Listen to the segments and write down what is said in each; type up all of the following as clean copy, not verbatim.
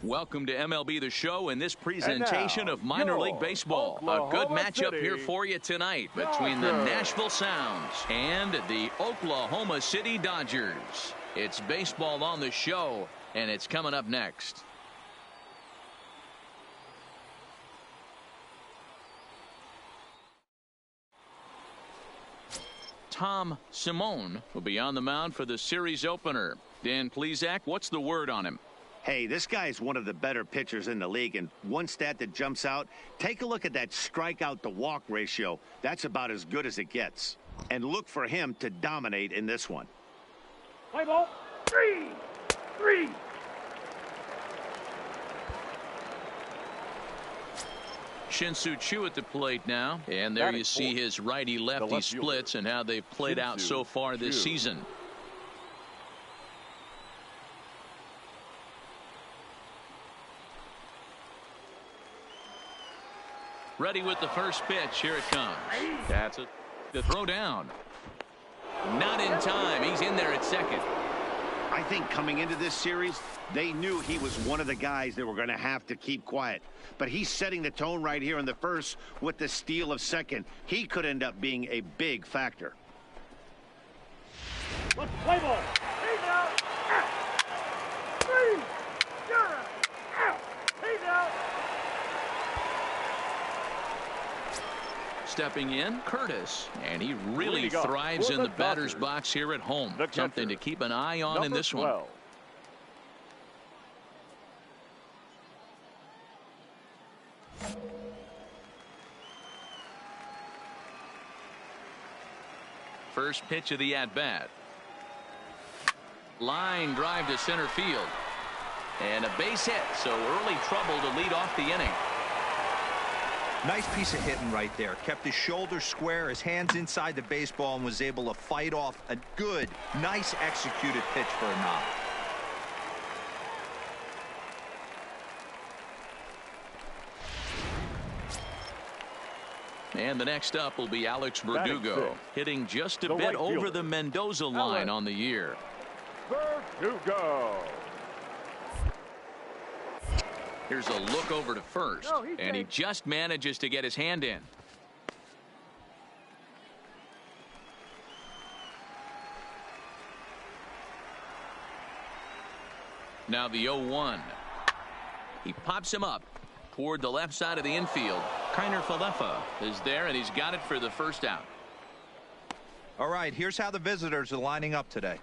Welcome to MLB The Show and this presentation of minor league baseball. Oklahoma A good matchup City here for you tonight between the Nashville Sounds and the Oklahoma City Dodgers. It's baseball on the show, and it's coming up next. Tom Simone will be on the mound for the series opener. Dan Plesac, what's the word on him? Hey, this guy is one of the better pitchers in the league, and one stat that jumps out, take a look at that strikeout to walk ratio. That's about as good as it gets. And look for him to dominate in this one. Play ball. 3-3. Shin-Soo Choo at the plate now, and there you see his righty-lefty splits and how they've played out so far this season. Ready with the first pitch. Here it comes. That's it. The throw down. Not in time. He's in there at second. I think coming into this series, they knew he was one of the guys they were going to have to keep quiet. But he's setting the tone right here in the first with the steal of second. He could end up being a big factor. Let's play ball. He's out. 3. You're out. He's out. Stepping in, Curtis, and he really thrives in the batter's box here at home. Something to keep an eye on in this one. First pitch of the at-bat. Line drive to center field. And a base hit, so early trouble to lead off the inning. Nice piece of hitting right there. Kept his shoulders square, his hands inside the baseball, and was able to fight off a good, nice executed pitch for a knock. And the next up will be Alex Verdugo, hitting just a bit over the Mendoza line on the year. Verdugo. Here's a look over to first, and he just manages to get his hand in. Now the 0-1. He pops him up toward the left side of the infield. Kiner Falefa is there, and he's got it for the first out. All right, here's how the visitors are lining up today.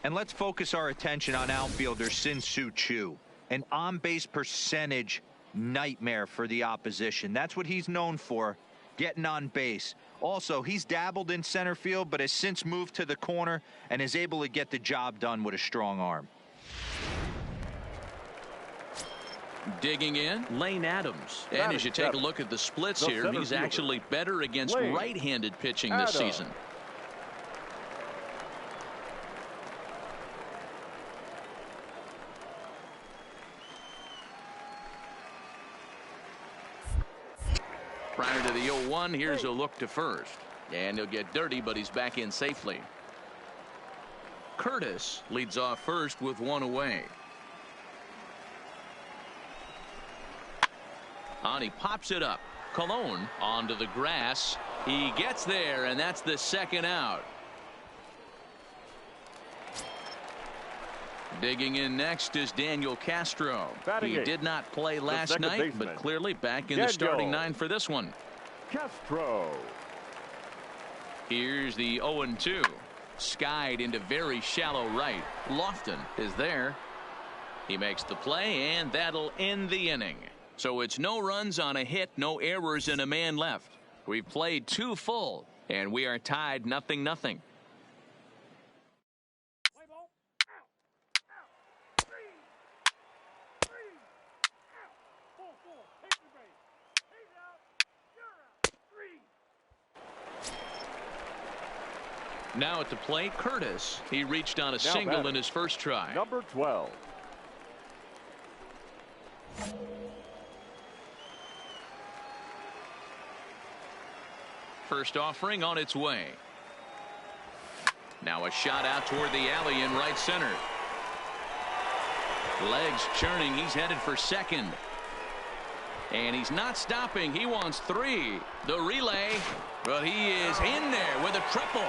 And let's focus our attention on outfielder Shin-Soo Choo. An on-base percentage nightmare for the opposition. That's what he's known for, getting on base. Also, he's dabbled in center field, but has since moved to the corner and is able to get the job done with a strong arm. Digging in, Lane Adams. And as you take a look at the splits here, he's actually better against right-handed pitching this season. Prior to the 0-1, here's a look to first. And he'll get dirty, but he's back in safely. Curtis leads off first with one away. On, he pops it up. Colon onto the grass. He gets there, and that's the second out. Digging in next is Daniel Castro. He did not play last night, but clearly back in the starting nine for this one. Castro. Here's the 0-2. Skied into very shallow right. Lofton is there. He makes the play, and that'll end the inning. So it's no runs on a hit, no errors, and a man left. We've played 2 full, and we are tied 0-0. Now at the plate, Curtis. He reached on a single in his first try. Number 12. First offering on its way. Now a shot out toward the alley in right center. Legs churning. He's headed for second. And he's not stopping. He wants 3. The relay. But he is in there with a triple.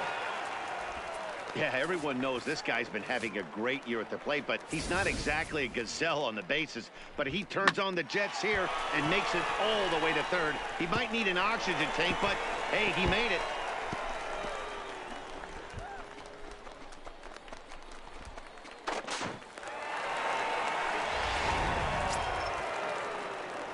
Yeah, everyone knows this guy's been having a great year at the plate, but he's not exactly a gazelle on the bases. But he turns on the jets here and makes it all the way to third. He might need an oxygen tank, but hey, he made it.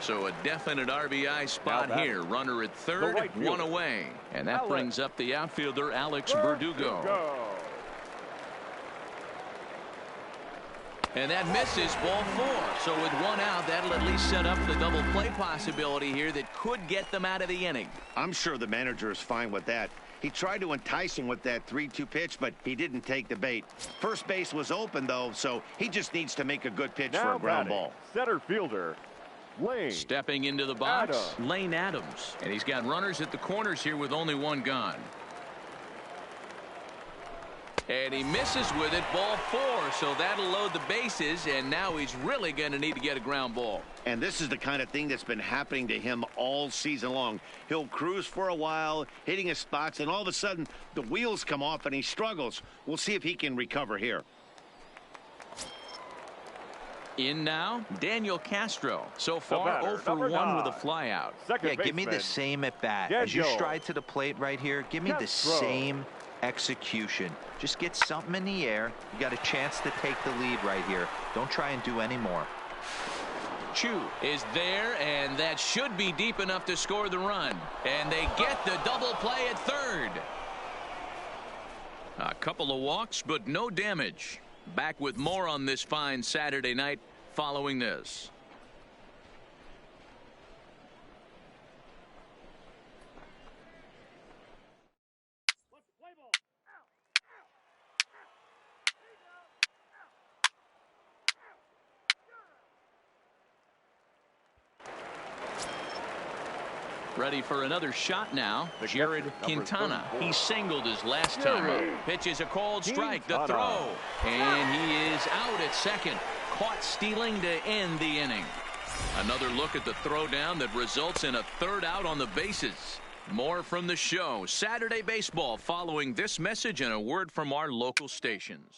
So a definite RBI spot here. Runner at third, right 1 away. And that brings up the outfielder, Alex Verdugo. And that misses, ball 4. So with 1 out, that'll at least set up the double play possibility here that could get them out of the inning. I'm sure the manager is fine with that. He tried to entice him with that 3-2 pitch, but he didn't take the bait. First base was open, though, so he just needs to make a good pitch for a ground ball. Center fielder, Lane. Stepping into the box, Lane Adams. And he's got runners at the corners here with only 1 gone. And he misses with it, ball 4. So that'll load the bases, and now he's really going to need to get a ground ball. And this is the kind of thing that's been happening to him all season long. He'll cruise for a while, hitting his spots, and all of a sudden the wheels come off and he struggles. We'll see if he can recover here. In now, Daniel Castro. So far, 0 for 1 with a flyout. Yeah, give me the same at bat. As you stride to the plate right here, give me the same execution. Just get something in the air. You got a chance to take the lead right here. Don't try and do any more. Chu is there, and that should be deep enough to score the run. And they get the double play at third. A couple of walks, but no damage. Back with more on this fine Saturday night following this. Ready for another shot now. Jared Quintana. He singled his last time up. Pitches a cold strike. The throw. And he is out at second. Caught stealing to end the inning. Another look at the throwdown that results in a third out on the bases. More from the show. Saturday Baseball following this message and a word from our local stations.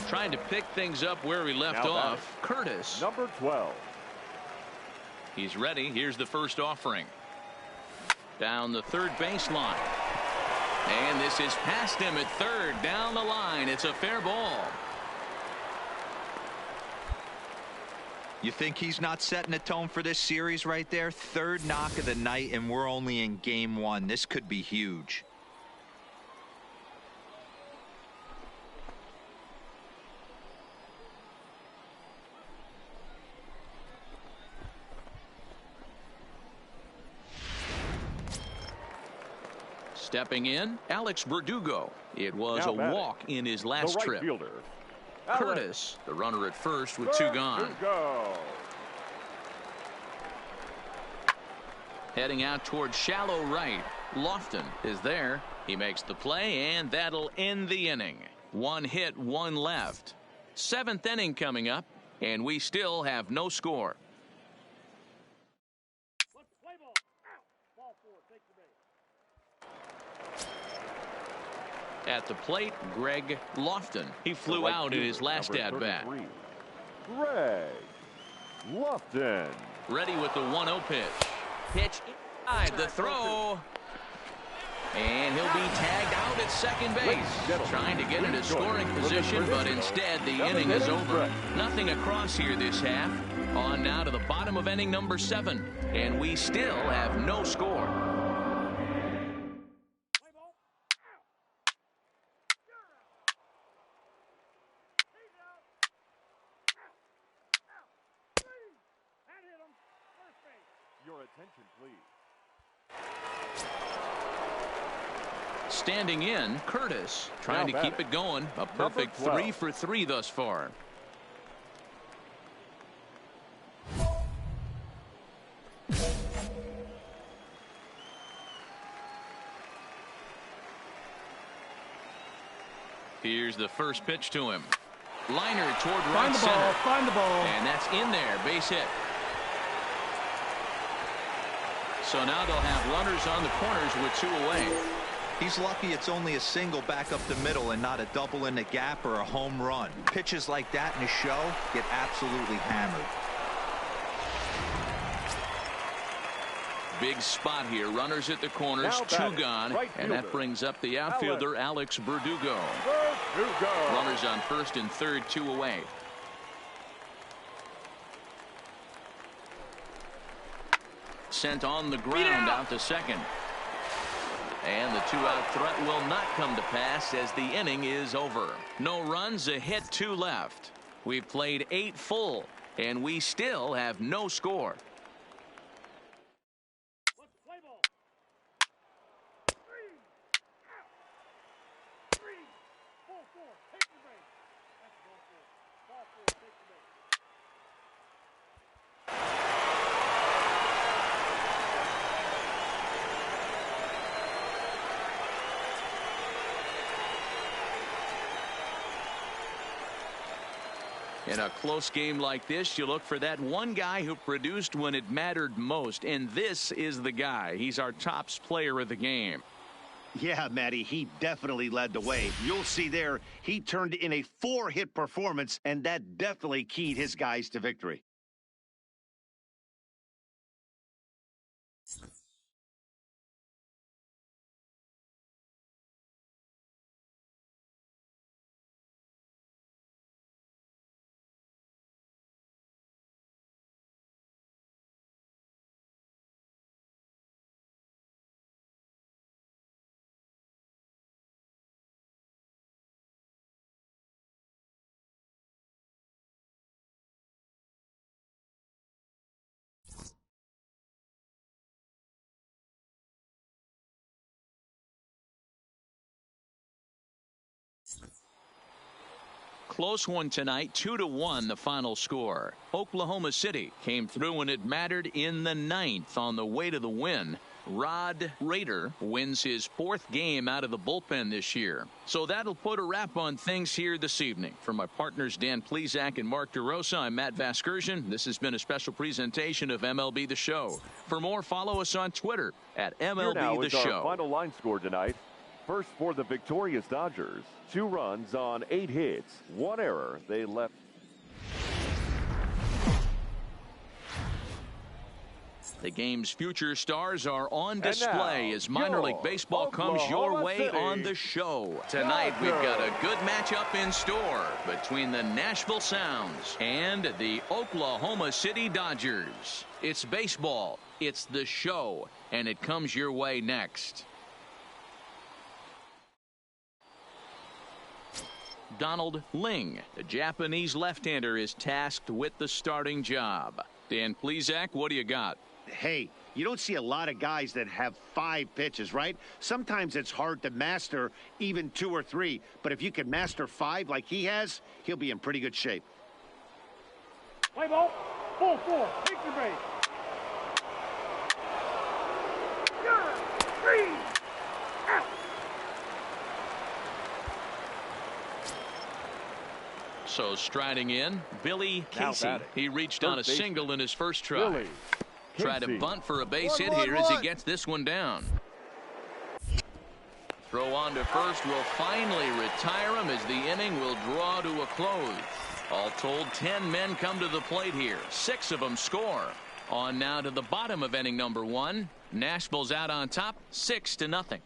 Trying to pick things up where we left off. Curtis. Number 12. He's ready. Here's the first offering. Down the third baseline. And this is past him at third. Down the line. It's a fair ball. You think he's not setting the tone for this series right there? Third knock of the night, and we're only in game 1. This could be huge. Stepping in, Alex Verdugo. It was a walk in his last trip. Fielder, Curtis, the runner at first with 2 gone. Heading out towards shallow right. Lofton is there. He makes the play, and that'll end the inning. 1 hit, 1 left. 7th inning coming up, and we still have no score. At the plate, Greg Lofton. He flew out in his last at-bat. Greg Lofton. Ready with the 1-0 pitch. Pitch inside the throw. And he'll be tagged out at second base. Trying to get into scoring position, but instead the inning is over. Nothing across here this half. On now to the bottom of inning number 7. And we still have no score. Your attention, please. Standing in, Curtis trying to keep it going. A perfect 3 for 3 thus far. Here's the first pitch to him. Liner toward right Find the ball. center. Find the ball. And that's in there. Base hit. So now they'll have runners on the corners with 2 away. He's lucky it's only a single back up the middle and not a double in the gap or a home run. Pitches like that in a show get absolutely hammered. Big spot here. Runners at the corners, Now 2 batting, gone. right And that fielder, brings up the outfielder, Alex Verdugo. Verdugo. Runners on first and third, 2 away. Sent on the ground out to second. And the 2-out threat will not come to pass as the inning is over. No runs, a hit, 2 left. We've played 8 full, and we still have no score. Let's play ball. 3 out. 3. Ball 4. Take the base. That's ball 4. Ball 4. Take the base. In a close game like this, you look for that one guy who produced when it mattered most, and this is the guy. He's our top player of the game. Yeah, Matty, he definitely led the way. You'll see there, he turned in a 4-hit performance, and that definitely keyed his guys to victory. Close one tonight, 2-1 the final score. Oklahoma City came through when it mattered in the 9th on the way to the win. Rod Rader wins his 4th game out of the bullpen this year. So that'll put a wrap on things here this evening. For my partners Dan Plesac and Mark DeRosa, I'm Matt Vasgersian. This has been a special presentation of MLB The Show. For more, follow us on Twitter at MLB Here now The is our Show. final line score tonight. First for the victorious Dodgers. 2 runs on 8 hits. 1 error. They left. The game's future stars are on display now, as minor league baseball comes your Oklahoma way City on the show. Tonight we've got a good matchup in store between the Nashville Sounds and the Oklahoma City Dodgers. It's baseball, it's the show, and it comes your way next. Donald Ling, the Japanese left-hander, is tasked with the starting job. Dan Plesac, what do you got? Hey, you don't see a lot of guys that have 5 pitches, right? Sometimes it's hard to master even 2 or 3. But if you can master 5 like he has, he'll be in pretty good shape. Play ball. Ball 4. Take the base. 3 out. So striding in, Billy Casey. batting. He reached Third on a baseman. single in his first try. Billy Try to Casey. bunt for a base hit here as he gets this one down. Throw on to first will finally retire him as the inning will draw to a close. All told, 10 men come to the plate here. 6 of them score. On now to the bottom of inning number 1. Nashville's out on top, 6-0.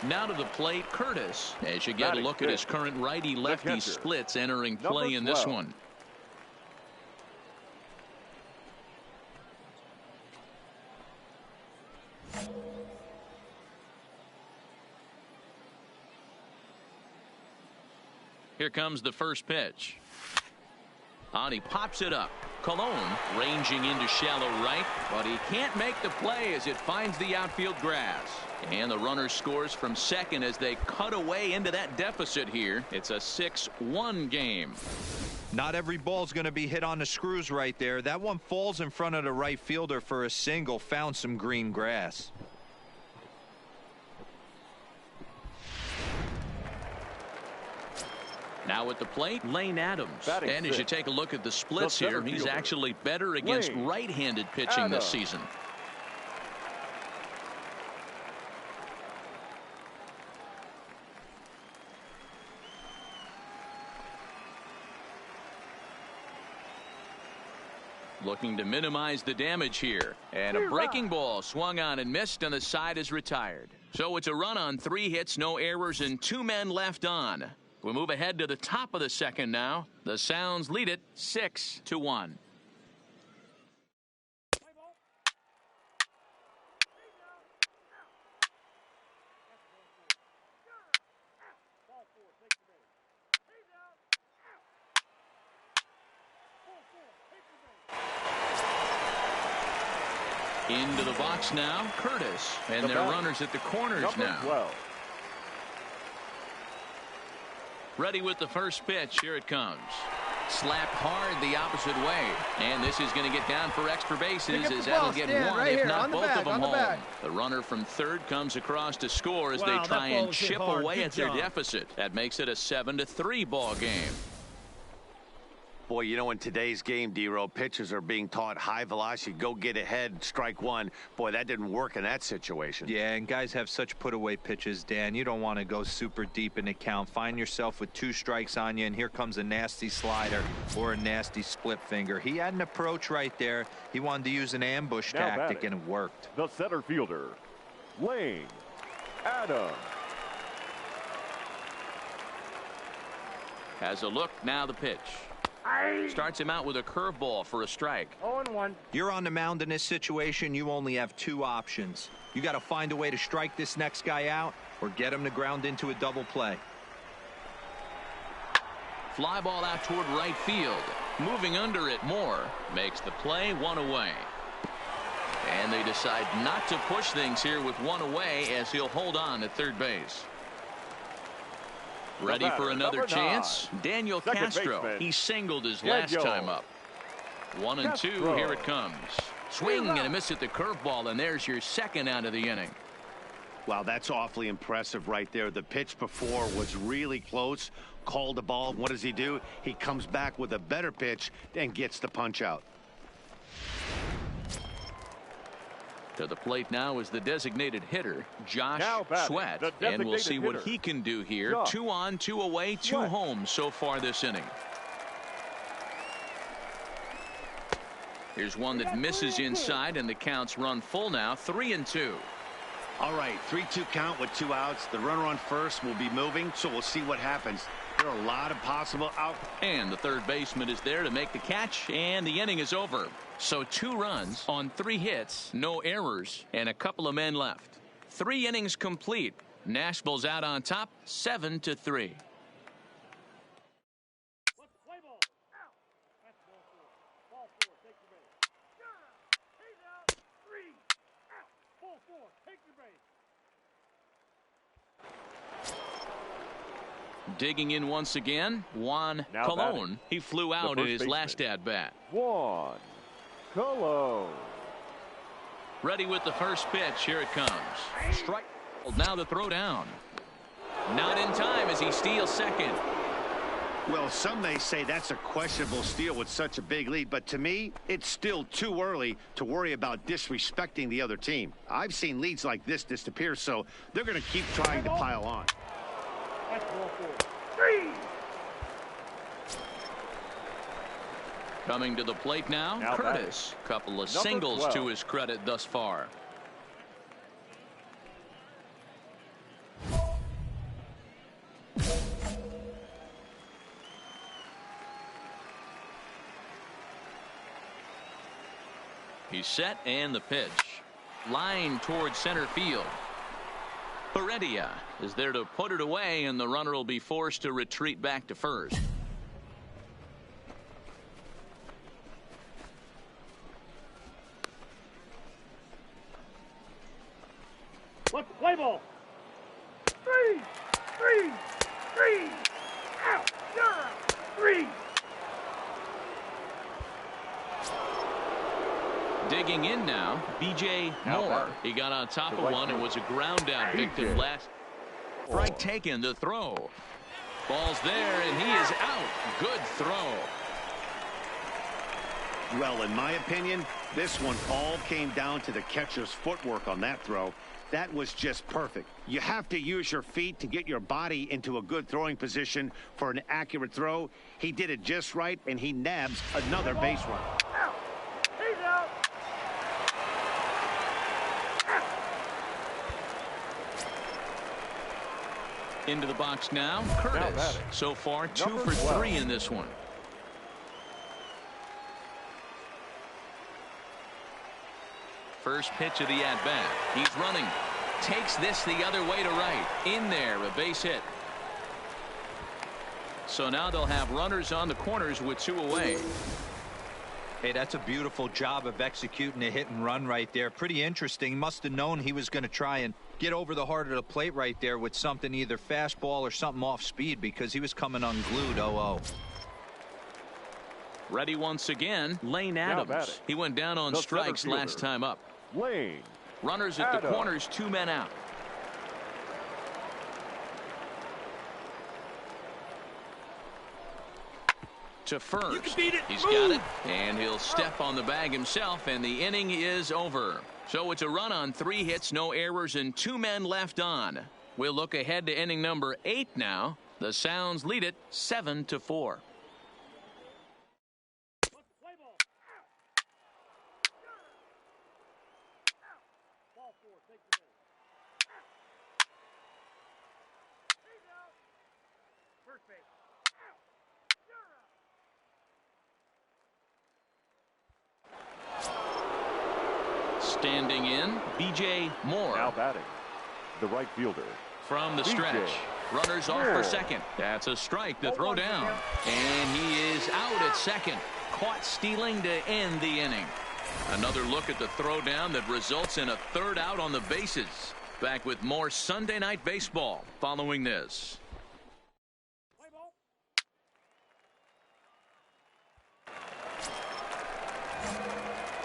Now to the plate, Curtis, as you get a Batting look at his fifth, current righty-lefty catcher, splits entering number play in this 12. one. Here comes the first pitch. And he pops it up. Colon ranging into shallow right, but he can't make the play as it finds the outfield grass. And the runner scores from second as they cut away into that deficit here. It's a 6-1 game. Not every ball's going to be hit on the screws right there. That one falls in front of the right fielder for a single. Found some green grass. Now at the plate, Lane Adams. Batting and as you take a look at the splits here, he's actually better against right-handed pitching this season. Looking to minimize the damage here. And a breaking ball swung on and missed, and the side is retired. So it's a run on 3 hits, no errors, and 2 men left on. We move ahead to the top of the second now. The Sounds lead it 6-1. Into the box now, Curtis. And there are runners at the corners now. 12. Ready with the first pitch. Here it comes. Slapped hard the opposite way. And this is going to get down for extra bases as that'll get one, if not both of them home. The runner from third comes across to score as they try and chip away at their deficit. That makes it a 7-3 ball game. Boy, you know, in today's game, D-Row, pitchers are being taught high velocity, go get ahead, strike one. Boy, that didn't work in that situation. Yeah, and guys have such put-away pitches, Dan. You don't want to go super deep in the count. Find yourself with 2 strikes on you, and here comes a nasty slider or a nasty split finger. He had an approach right there. He wanted to use an ambush tactic, and it worked. The center fielder, Lane Adams. Has a look, now the pitch. Starts him out with a curveball for a strike. 0-1. You're on the mound in this situation. You only have 2 options. You got to find a way to strike this next guy out or get him to ground into a double play. Fly ball out toward right field. Moving under it, Moore makes the play, 1 away. And they decide not to push things here with 1 away as he'll hold on at third base. Ready for another chance? Daniel Castro. He singled his last time up. 1-2. Here it comes. Swing and a miss at the curveball, and there's your second out of the inning. Wow, that's awfully impressive right there. The pitch before was really close. Called the ball. What does he do? He comes back with a better pitch and gets the punch out. To the plate now is the designated hitter, Josh Sweat. And we'll see what he can do here. 2 on, 2 away, 2 home so far this inning. Here's one that misses inside, and the counts run full now, 3-2. All right, 3-2 count with 2 outs. The runner on first will be moving, so we'll see what happens. There are a lot of possible out. And the third baseman is there to make the catch, and the inning is over. So 2 runs on 3 hits, no errors, and a couple of men left. 3 innings complete. Nashville's out on top, 7-3. Digging in once again, Juan Colon. He flew out in his last at-bat. Juan Colon. Ready with the first pitch. Here it comes. Strike. Now the throw down. Not in time as he steals second. Well, some may say that's a questionable steal with such a big lead, but to me, it's still too early to worry about disrespecting the other team. I've seen leads like this disappear, so they're going to keep trying to pile on. That's ball 4. 3. Coming to the plate now Curtis. Couple of singles 12. to his credit thus far. He's set, and the pitch. Line towards center field. Heredia is there to put it away, and the runner will be forced to retreat back to first. What's the play ball? 3. Out. You're out. 3. B.J. Now Moore. batting. He got on top The of right one and fielder. was a ground out victim B.J. last. Strike taken to throw. Ball's there, and he is out. Good throw. Well, in my opinion, this one all came down to the catcher's footwork on that throw. That was just perfect. You have to use your feet to get your body into a good throwing position for an accurate throw. He did it just right, and he nabs another base run. Out. He's out. Into the box now, Curtis. batting. So far, 2 Number for 12. 3 in this one. First pitch of the at-bat. He's running. Takes this the other way to right. In there, a base hit. So now they'll have runners on the corners with 2 away. Hey, that's a beautiful job of executing a hit and run right there. Pretty interesting. Must have known he was going to try and get over the heart of the plate right there with something, either fastball or something off speed, because he was coming unglued. 0-0. Ready once again, Lane Now Adams. batting. He went down on The strikes center last fielder. time up. Lane. Runners at the Adams. corners, 2 men out. To first. He's got it, and he'll step on the bag himself, and the inning is over. So it's a run on 3 hits, no errors, and 2 men left on. We'll look ahead to inning number 8 now. The Sounds lead it 7-4. Play ball. Ball 4. Take the ball. He's out. First base. Standing in, B.J. Moore. Now batting. The right fielder. From the B.J. stretch. Runners off for Moore. second. That's a strike to throw 0-1 for down. him. And he is out at second. Caught stealing to end the inning. Another look at the throwdown that results in a 3rd out on the bases. Back with more Sunday Night Baseball following this. Play ball.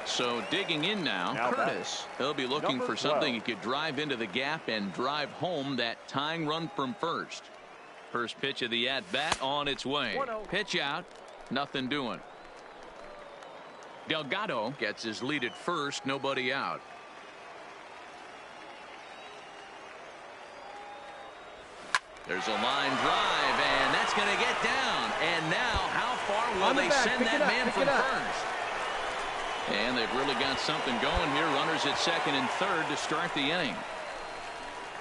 So digging in now, Now Curtis. He'll be looking Number for something 12. he could drive into the gap and drive home that tying run from first. First pitch of the at-bat on its way. 1-0. Pitch out, nothing doing. Delgado gets his lead at first, nobody out. There's a line drive, and that's going to get down. And now, how far will On the they back. send Pick that it up, man pick from it up. first? And they've really got something going here. Runners at second and third to start the inning.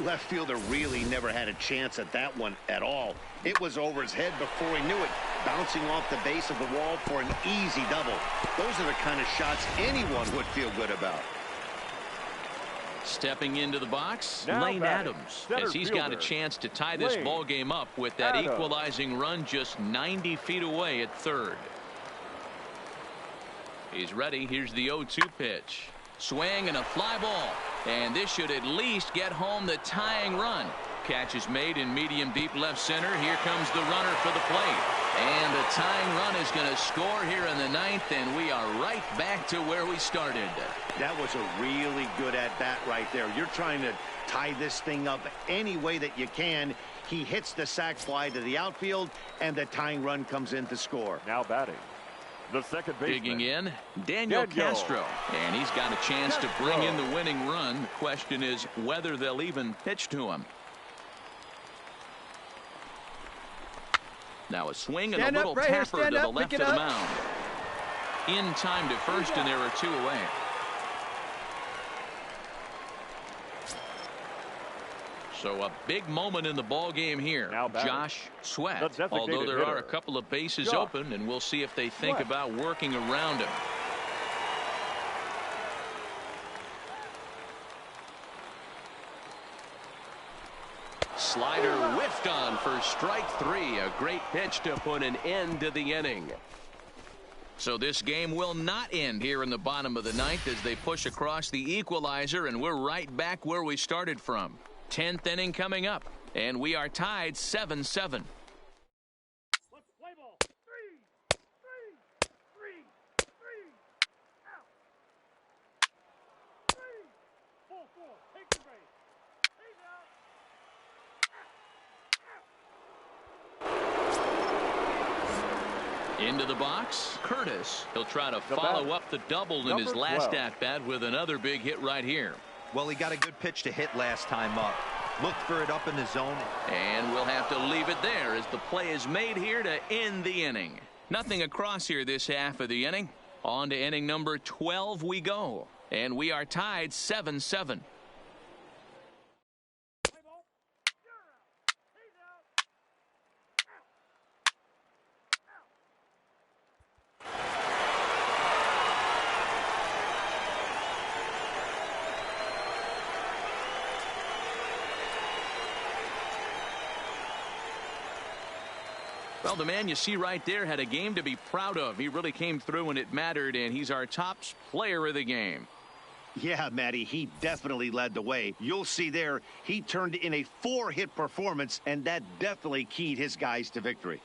Left fielder really never had a chance at that one at all. It was over his head before he knew it, bouncing off the base of the wall for an easy double. Those are the kind of shots anyone would feel good about. Stepping into the box, Now Lane batting, Adams, center as he's got a fielder, chance to tie this Lane ball game up with that Adams. equalizing run just 90 feet away at third. He's ready. Here's the 0-2 pitch. Swing and a fly ball. And this should at least get home the tying run. Catch is made in medium deep left center. Here comes the runner for the plate. And the tying run is going to score here in the 9th, and we are right back to where we started. That was a really good at-bat right there. You're trying to tie this thing up any way that you can. He hits the sac fly to the outfield, and the tying run comes in to score. Now batting. The second baseman. Digging in, Daniel Castro. And he's got a chance to bring in Castro. the winning run. The question is whether they'll even pitch to him. Now a swing and Stand a up, little right here, tapper stand to the up, left pick of it the up. mound. In time to first, and there are 2 away. So a big moment in the ball game here. Now batting. Josh The Sweat. designated Although there are a hitter. couple of bases Josh open, and we'll see if they think Sweat. about working around him. Slider whiffed on for strike 3. A great pitch to put an end to the inning. So this game will not end here in the bottom of the 9th as they push across the equalizer, and we're right back where we started from. 10th inning coming up, and we are tied 7-7. Let's play ball. 3, 3, 3, 3. Out. Into the box, Curtis. He'll try to follow up the double in his last at-bat with another big hit right here. Well, he got a good pitch to hit last time up. Looked for it up in the zone. And we'll have to leave it there as the play is made here to end the inning. Nothing across here this half of the inning. On to inning number 12 we go. And we are tied 7-7. Well, the man you see right there had a game to be proud of. He really came through when it mattered, and he's our top player of the game. Yeah, Matty, he definitely led the way. You'll see there, he turned in a 4-hit performance, and that definitely keyed his guys to victory.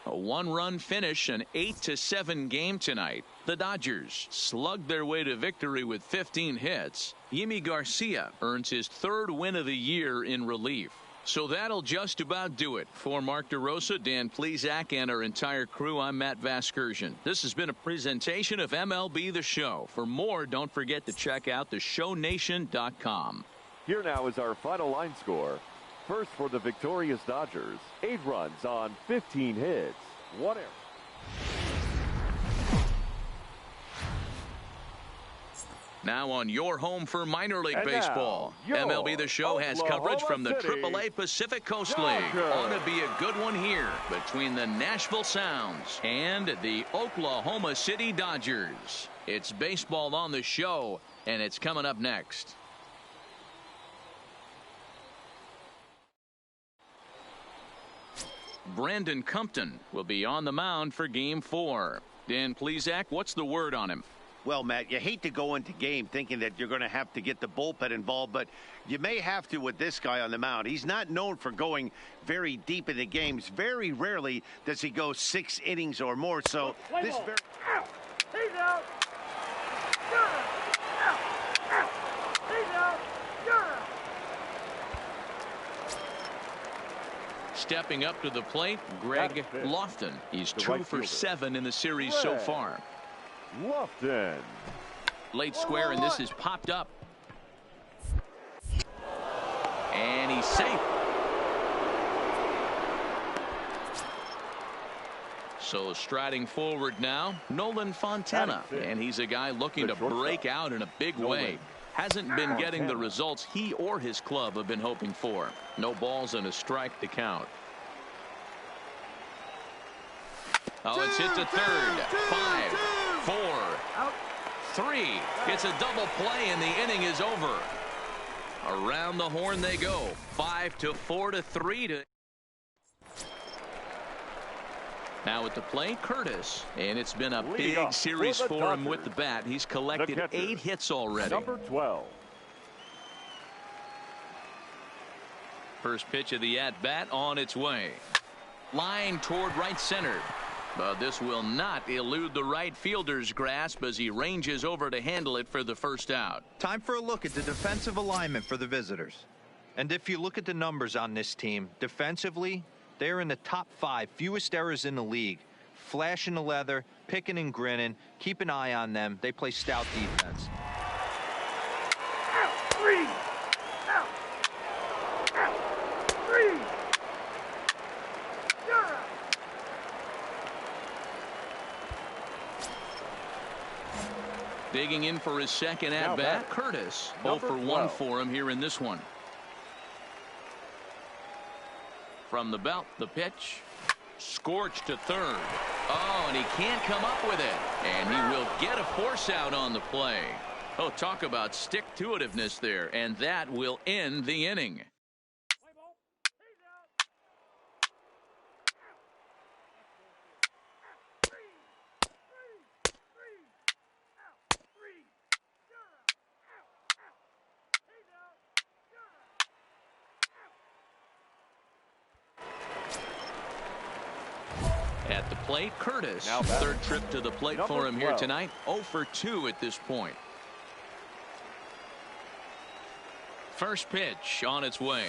A 1-run finish, an 8-7 game tonight. The Dodgers slugged their way to victory with 15 hits. Yimi Garcia earns his 3rd win of the year in relief. So that'll just about do it. For Mark DeRosa, Dan Plesac, and our entire crew, I'm Matt Vasgersian. This has been a presentation of MLB The Show. For more, don't forget to check out theshownation.com. Here now is our final line score. First for the victorious Dodgers, 8 runs on 15 hits, 1 error. Now on your home for minor league And baseball. now, MLB The Show has coverage from the City AAA Pacific Coast Dodgers. League. Ought to be a good one here between the Nashville Sounds and the Oklahoma City Dodgers. It's baseball on the show, and it's coming up next. Brandon Compton will be on the mound for Game 4. Dan Plesac, what's the word on him? Well, Matt, you hate to go into game thinking that you're going to have to get the bullpen involved, but you may have to with this guy on the mound. He's not known for going very deep in the games. Very rarely does he go 6 innings or more. So this very... Out. He's out. You're out. Out. Out. He's out. You're out. Stepping up to the plate, Greg Lofton. He's 2 for 7 in the series so far. Lofton. Late square, and this is popped up. And he's safe. So striding forward now, Nolan Fontana. And he's a guy looking to break out in a big way. Hasn't been getting the results he or his club have been hoping for. No balls and a strike to count. Oh, it's hit to third. 5, 4, 3. It's a double play, and the inning is over. Around the horn they go. 5 to 4 to 3 to. Now at the plate, Curtis, and it's been a big series for him with the bat. He's collected 8 hits already. Number 12. First pitch of the at-bat on its way. Line toward right center. But this will not elude the right fielder's grasp as he ranges over to handle it for the first out. Time for a look at the defensive alignment for the visitors. And if you look at the numbers on this team, defensively, they're in the top 5 fewest errors in the league. Flashing the leather, picking and grinning. Keep an eye on them. They play stout defense. Out. 3. Out. Out. 3. You're out. Digging in for his second at-bat, Curtis. 0 for 1 for him here in this one. From the belt, the pitch. Scorched to third. Oh, and he can't come up with it. And he will get a force out on the play. Oh, talk about stick-to-itiveness there. And that will end the inning. At the plate, Curtis. Third trip to the plate for him here tonight. 0 for 2 at this point. First pitch on its way.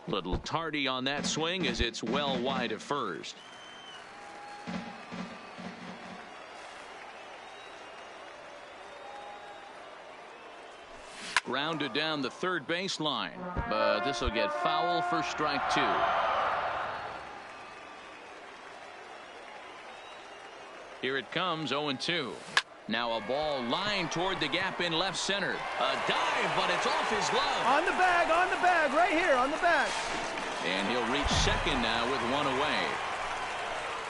Little tardy on that swing as it's well wide of first. Grounded down the third baseline, but this will get foul for strike 2. Here it comes, 0-2. Now a ball lined toward the gap in left center. A dive, but it's off his glove. On the bag, right here, on the bag. And he'll reach second now with one away.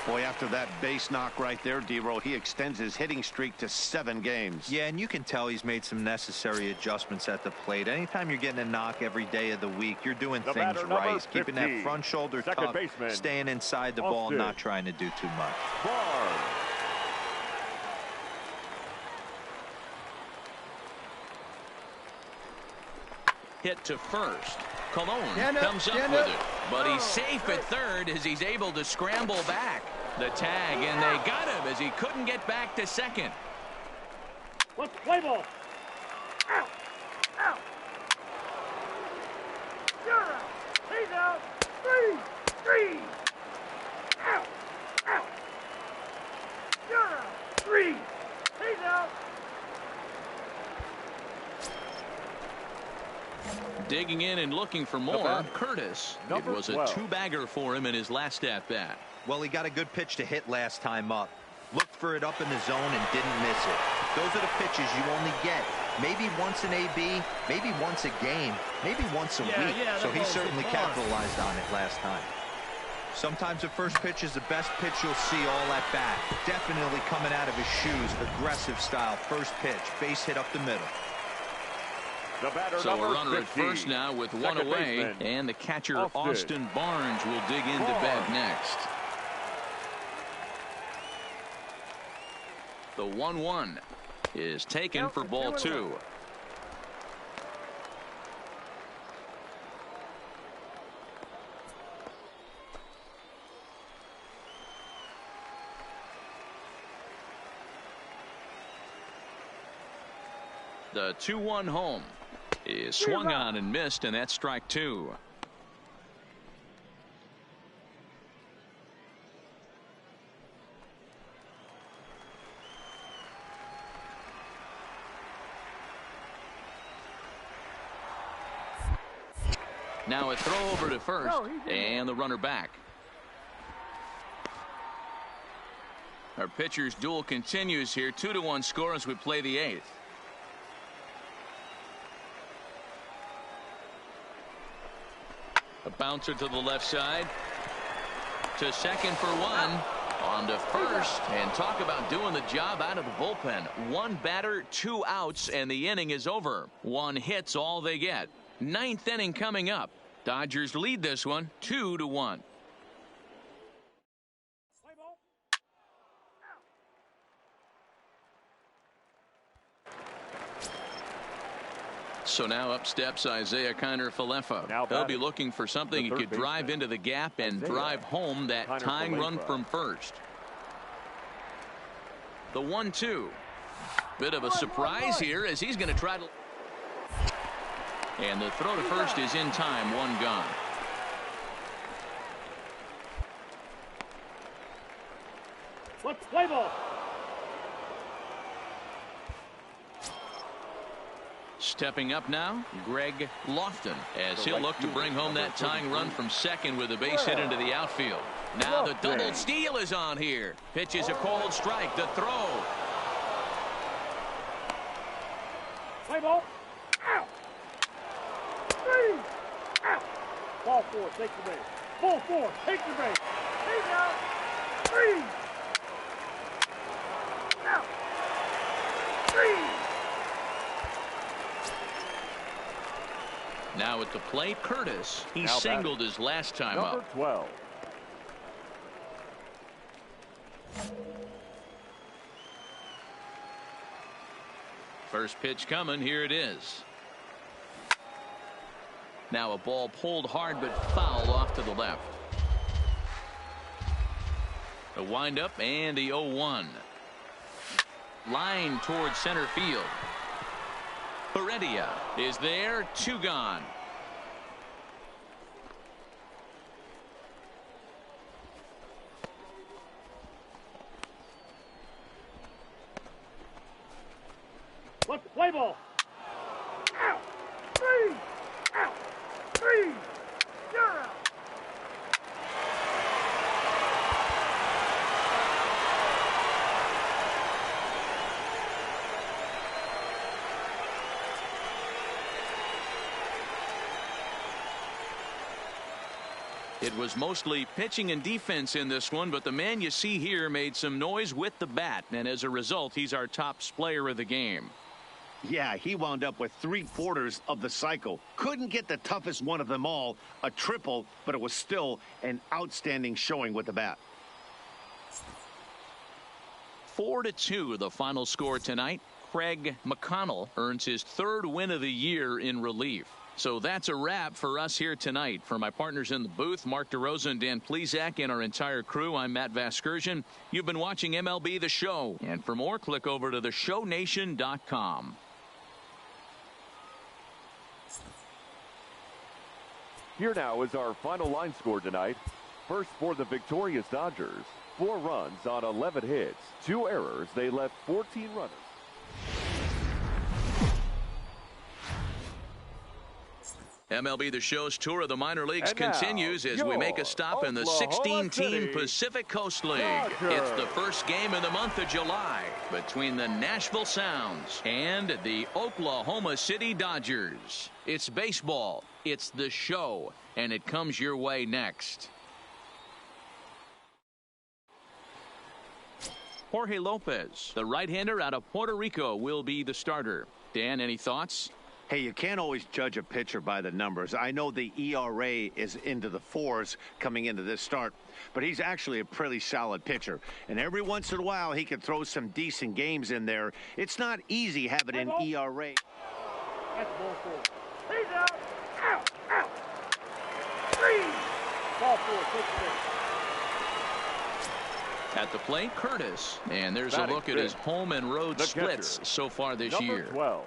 Boy, after that base knock right there, D-Roll, he extends his hitting streak to 7 games. Yeah, and you can tell he's made some necessary adjustments at the plate. Anytime you're getting a knock every day of the week, you're doing things right. Keeping that front shoulder tough, staying inside the ball, not trying to do too much. Hit to first. Colon comes up with it, but he's safe at third as he's able to scramble back. The tag, and they got him as he couldn't get back to second. Let's play ball. Out. Out. You're out. He's out. 3. Out. Out. You're out. 3. He's out. Digging in and looking for more. Curtis. It was a 2-bagger for him in his last at-bat. Well, he got a good pitch to hit last time up. Looked for it up in the zone and didn't miss it. Those are the pitches you only get maybe once in AB, maybe once a game, maybe once a week. So he certainly capitalized on it last time. Sometimes the first pitch is the best pitch you'll see all at bat. Definitely coming out of his shoes. Aggressive style. First pitch. Base hit up the middle. So a runner at first now with one away, and the catcher Austin Barnes will dig into bed next. The 1-1 is taken for ball 2. The 2-1 home is swung on and missed, and that's strike 2. Now a throw over to first, and the runner back. Our pitcher's duel continues here. 2-1 score as we play the 8th. A bouncer to the left side. To second for 1. On to first. And talk about doing the job out of the bullpen. 1 batter, 2 outs, and the inning is over. 1 hit's all they get. 9th inning coming up. Dodgers lead this one 2-1. So now up steps Isaiah Kiner-Falefa. He'll be looking for something he could drive into the gap and drive home that tying run from first. The 1-2. Bit of a surprise here as he's going to try to. And the throw to first is in time. 1 gone. Let's play ball. Stepping up now, Greg Lofton, as he'll look to bring home that tying run from second with a base hit into the outfield. Now the double steal is on here. Pitch is a cold strike. The throw. Play ball. Out. 3. Out. Ball 4. Take the base. Ball 4. Take the base. He's out. 3. Out. 3. Now at the plate, Curtis. He singled his last time up. Number 12. First pitch coming. Here it is. Now a ball pulled hard but fouled off to the left. The windup and the 0-1. Line towards center field. Heredia is there. 2 gone. ball. Out. 3. Out. 3. You're out. It was mostly pitching and defense in this one, but the man you see here made some noise with the bat, and as a result, he's our top player of the game. Yeah, he wound up with 3/4 of the cycle. Couldn't get the toughest one of them all, a triple, but it was still an outstanding showing with the bat. 4-2 the final score tonight. Craig McConnell earns his 3rd win of the year in relief. So that's a wrap for us here tonight. For my partners in the booth, Mark DeRosa and Dan Plesac, and our entire crew, I'm Matt Vasgersian. You've been watching MLB The Show. And for more, click over to theshownation.com. Here now is our final line score tonight. First for the victorious Dodgers. 4 runs on 11 hits. 2 errors. They left 14 runners. MLB The Show's tour of the minor leagues And now, continues as we make a stop in the Oklahoma 16-team City Pacific Coast League. Dodgers. It's the first game of the month of July between the Nashville Sounds and the Oklahoma City Dodgers. It's baseball, it's the show, and it comes your way next. Jorge Lopez, the right-hander out of Puerto Rico, will be the starter. Dan, any thoughts? Hey, you can't always judge a pitcher by the numbers. I know the ERA is into the 4s coming into this start, but he's actually a pretty solid pitcher. And every once in a while, he can throw some decent games in there. It's not easy having an ERA. That's ball 4. He's out. Out. Out. 3. Ball 4. Take the base. At the plate, Curtis. And there's Batting a look at his home and road the splits catcher, so far this Number year. 12.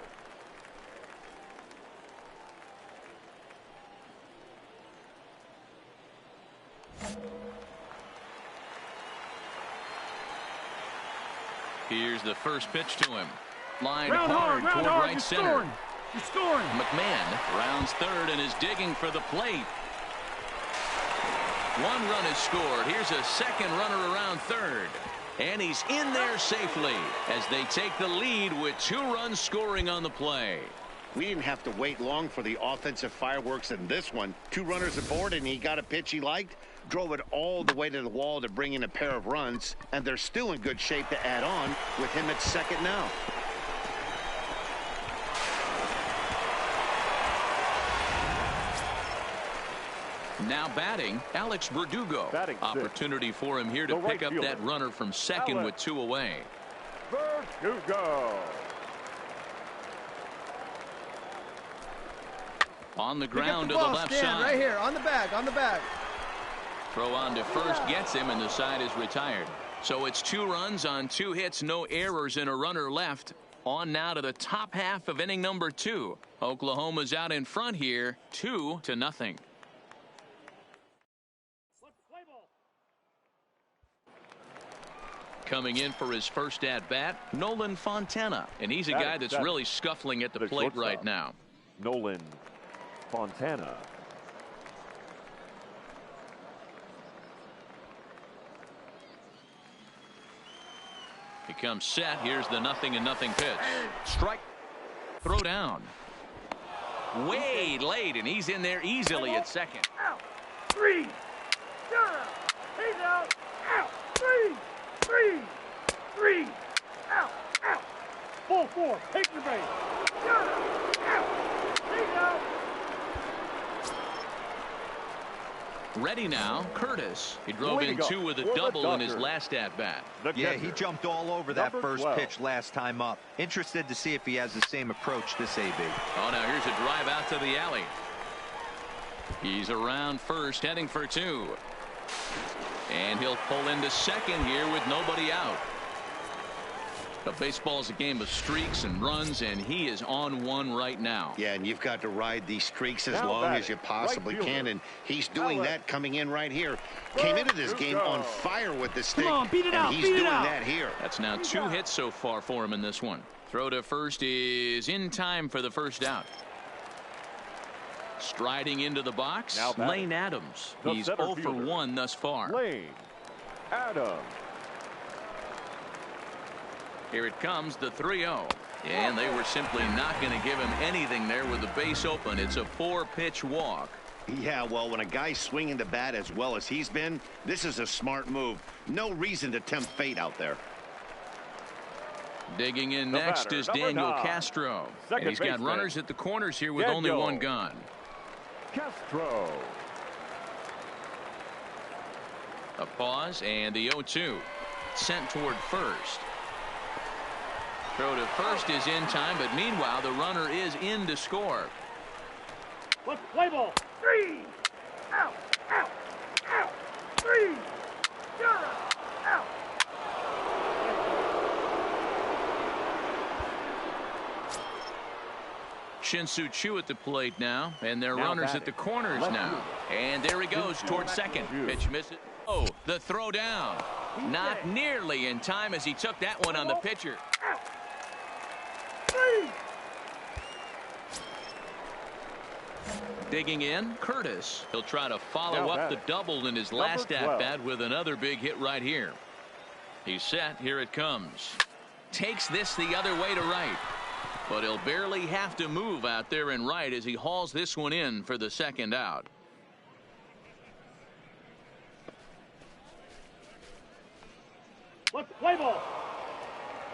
Here's the first pitch to him. Line Round hard hard. toward Round hard. right You're center. scoring. You're scoring. McMahon rounds third and is digging for the plate. 1 run is scored. Here's a second runner around third. And he's in there safely as they take the lead with 2 runs scoring on the play. We didn't have to wait long for the offensive fireworks in this one. 2 runners aboard, and he got a pitch he liked, drove it all the way to the wall to bring in a pair of runs, and they're still in good shape to add on with him at second now. Now batting, Alex Verdugo. Batting sixth. Opportunity for him here to The right pick up fielder, that runner from second with 2 away. Verdugo. On the ground to ball, the left Stan, side. right here, on the back, on the back. Throw on to first gets him, and the side is retired. So it's 2 runs on 2 hits, no errors, and a runner left. On now to the top half of inning number 2. Oklahoma's out in front here, 2-0. Coming in for his first at-bat, Nolan Fontana. And he's a guy that's really scuffling at the plate right now. Nolan Fontana. He comes set. Here's the 0-0 pitch. Strike. Throw down. Way late, and he's in there easily at second. Out. 3. You're out. He's out. Out. 3. 3. Out. Out. Ball 4. Take the base. You're out. Out. He's out. Ready now, Curtis. He drove Way to in go 2 with a for the double in his Dodgers. last at-bat. Yeah, he jumped all over that Number first 12. pitch last time up. Interested to see if he has the same approach this AB. Oh, now here's a drive out to the alley. He's around first, heading for 2. And he'll pull into second here with nobody out. But baseball is a game of streaks and runs, and he is on one right now. Yeah, and you've got to ride these streaks as Now long batting, as you possibly right can, fielder, and he's doing Alex that coming in right here. Came into this game on fire with the stick, on, beat it and out, he's beat it doing out. that here. That's now 2 hits so far for him in this one. Throw to first is in time for the first out. Striding into the box, Lane Adams. He's 0 for 1 thus far. Lane Adams. Here it comes, the 3-0. And they were simply not going to give him anything there with the base open. It's a 4-pitch walk. Yeah, well, when a guy's swinging the bat as well as he's been, this is a smart move. No reason to tempt fate out there. Digging in next is Daniel Castro. And he's got runners at the corners here with only one gone. Castro. A pause and the 0-2. Sent toward first. Throw to first is in time, but meanwhile the runner is in to score. Let's play ball. 3. Out. Out. Out. 3. Out. Shin-Soo Choo at the plate now, and their runners at the corners now. And there he goes toward second. Pitch misses. Oh, the throw down. Not nearly in time as he took that one on the pitcher. Digging in, Curtis. He'll try to follow up the double in his last at-bat with another big hit right here. He's set. Here it comes. Takes this the other way to right. But he'll barely have to move out there in right as he hauls this one in for the second out. Let's play ball.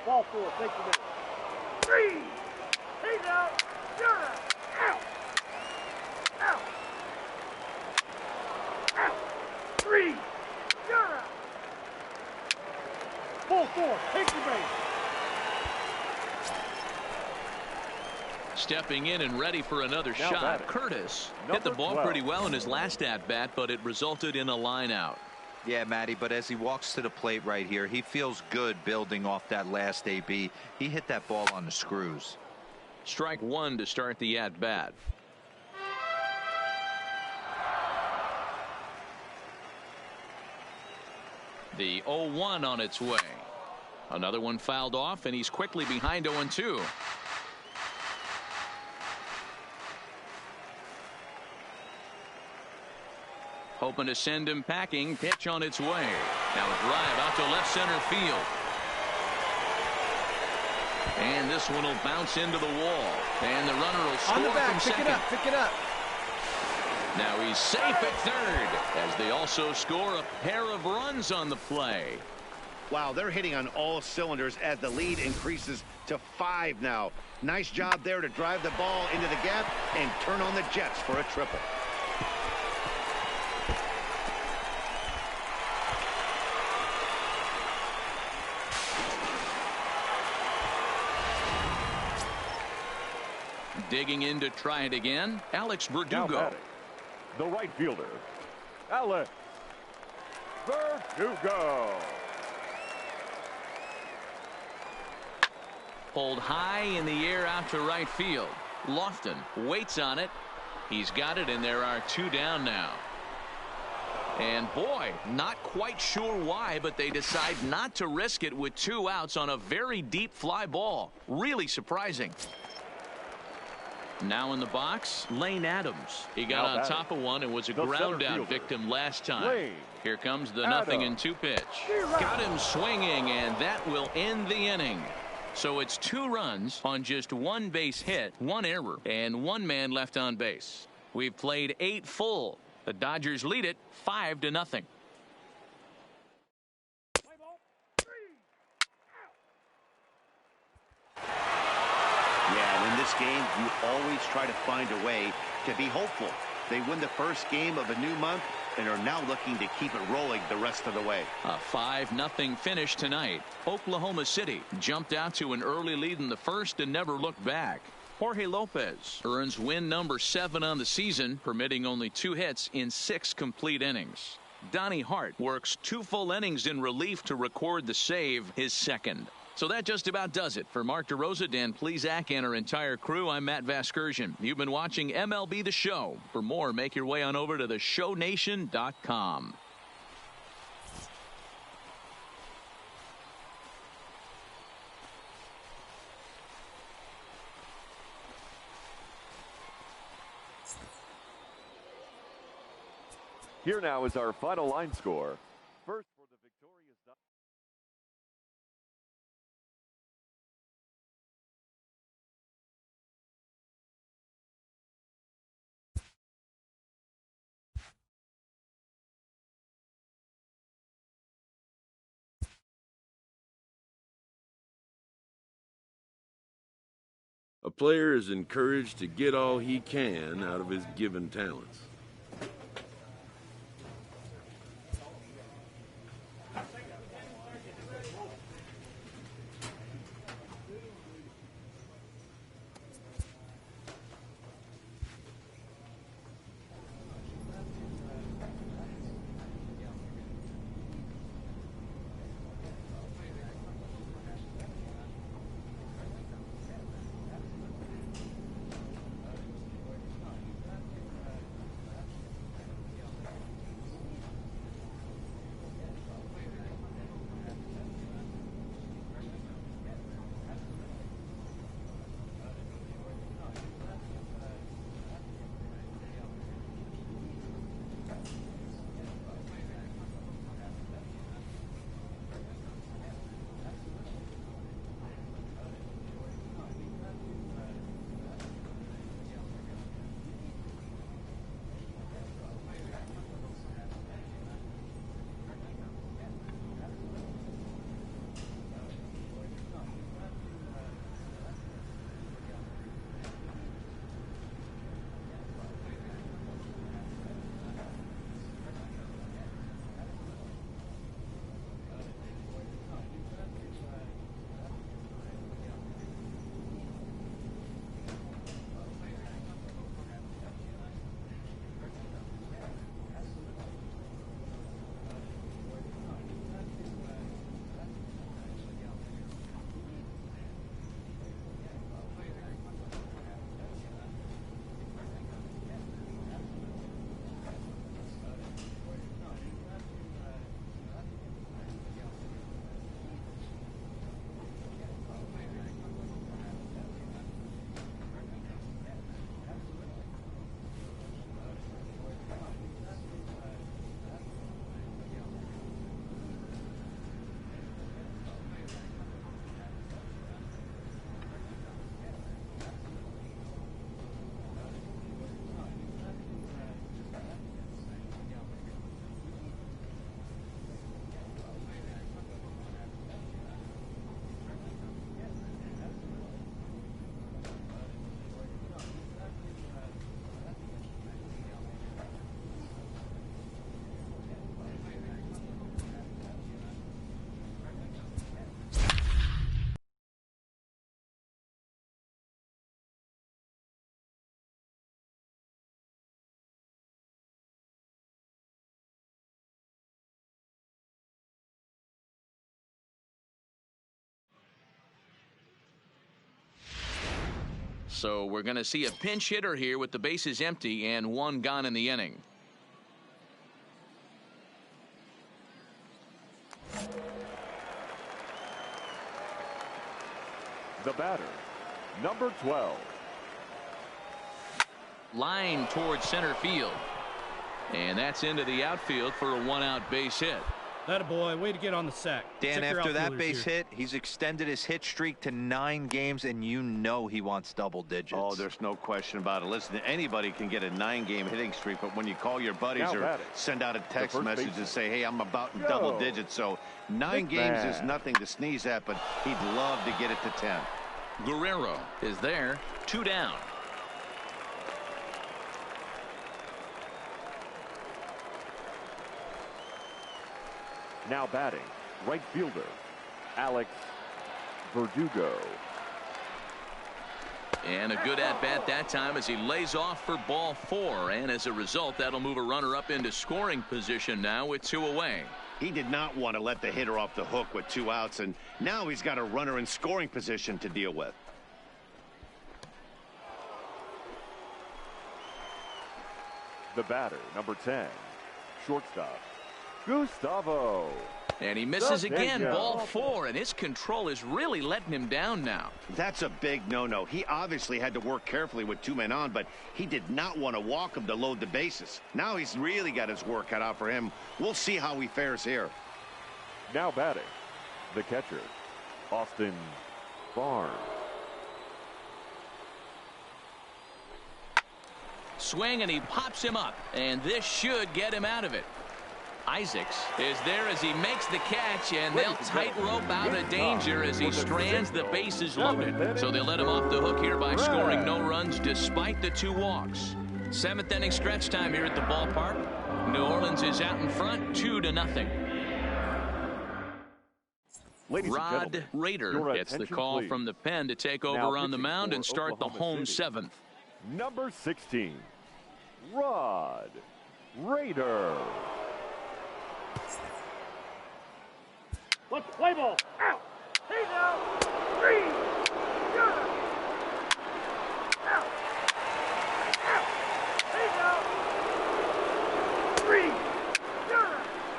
Ball 4. Take the minute. 3. He's out. You're out. Out. Out. Out. 3. You're out. Ball 4. Take the base. Stepping in and ready for another shot. Curtis hit the ball pretty well in his last at-bat, but it resulted in a line out. Yeah, Matty, but as he walks to the plate right here, he feels good building off that last AB. He hit that ball on the screws. Strike 1 to start the at-bat. The 0-1 on its way. Another one fouled off, and he's quickly behind 0-2. Hoping to send him packing. Pitch on its way. Now a drive out to left center field. And this one will bounce into the wall. And the runner will score from second. Pick it up. Now he's safe at third as they also score a pair of runs on the play. Wow, they're hitting on all cylinders as the lead increases to 5 now. Nice job there to drive the ball into the gap and turn on the Jets for a triple. Digging in to try it again, Alex Verdugo. The right fielder, Alex Verdugo. Pulled high in the air out to right field. Lofton waits on it. He's got it, and there are 2 down now. And boy, not quite sure why, but they decide not to risk it with 2 outs on a very deep fly ball. Really surprising. Now in the box, Lane Adams. He got on top of one and was a ground out victim last time. Here comes the 0-2 pitch. Got him swinging, and that will end the inning. So it's 2 runs on just 1 base hit, 1 error, and 1 man left on base. We've played 8 full. The Dodgers lead it 5-0. In this game, you always try to find a way to be hopeful. They win the first game of a new month and are now looking to keep it rolling the rest of the way. A 5-0 finish tonight. Oklahoma City jumped out to an early lead in the first and never looked back. Jorge Lopez earns win number 7 on the season, permitting only 2 hits in 6 complete innings. Donnie Hart works 2 full innings in relief to record the save, his second. So that just about does it. For Mark DeRosa, Dan Plesac, and our entire crew, I'm Matt Vasgersian. You've been watching MLB The Show. For more, make your way on over to theshownation.com. Here now is our final line score. First for the victorious Dodgers. A player is encouraged to get all he can out of his given talents. So we're going to see a pinch hitter here with the bases empty and one gone in the inning. The batter, number 12. Line towards center field. And that's into the outfield for a one-out base hit. That boy, way to get on the sack. Dan, Check your after that outfielders base here. hit, he's extended his hit streak to 9 games, and you know he wants double digits. Oh, there's no question about it. Listen, anybody can get a 9-game hitting streak, but when you call your buddies Now or batting, send out a text first message baseman. and say, hey, I'm about in Go. double digits, so 9 games McMahon. is nothing to sneeze at, but he'd love to get it to 10. Guerrero is there, 2 down. Now batting, right fielder, Alex Verdugo. And a good at-bat that time as he lays off for ball 4. And as a result, that'll move a runner up into scoring position now with 2 away. He did not want to let the hitter off the hook with 2 outs, and now he's got a runner in scoring position to deal with. The batter, number 10, shortstop, Gustavo And he misses again, ball 4, and his control is really letting him down now. That's a big no-no. He obviously had to work carefully with 2 men on, but he did not want to walk him to load the bases. Now he's really got his work cut out for him. We'll see how he fares here. Now batting, the catcher, Austin Barnes. Swing, and he pops him up, and this should get him out of it. Isaacs is there as he makes the catch, and they'll tightrope out of danger as he strands the bases loaded. So they let him off the hook here by scoring no runs despite the 2 walks. 7th inning stretch time here at the ballpark. New Orleans is out in front 2-0. Rod Rader gets the call from the pen to take over on the mound and start the home 7th. Number 16, Rod Rader. Let's play ball. Out. He's out. 3. Out. Out. He's out. 3.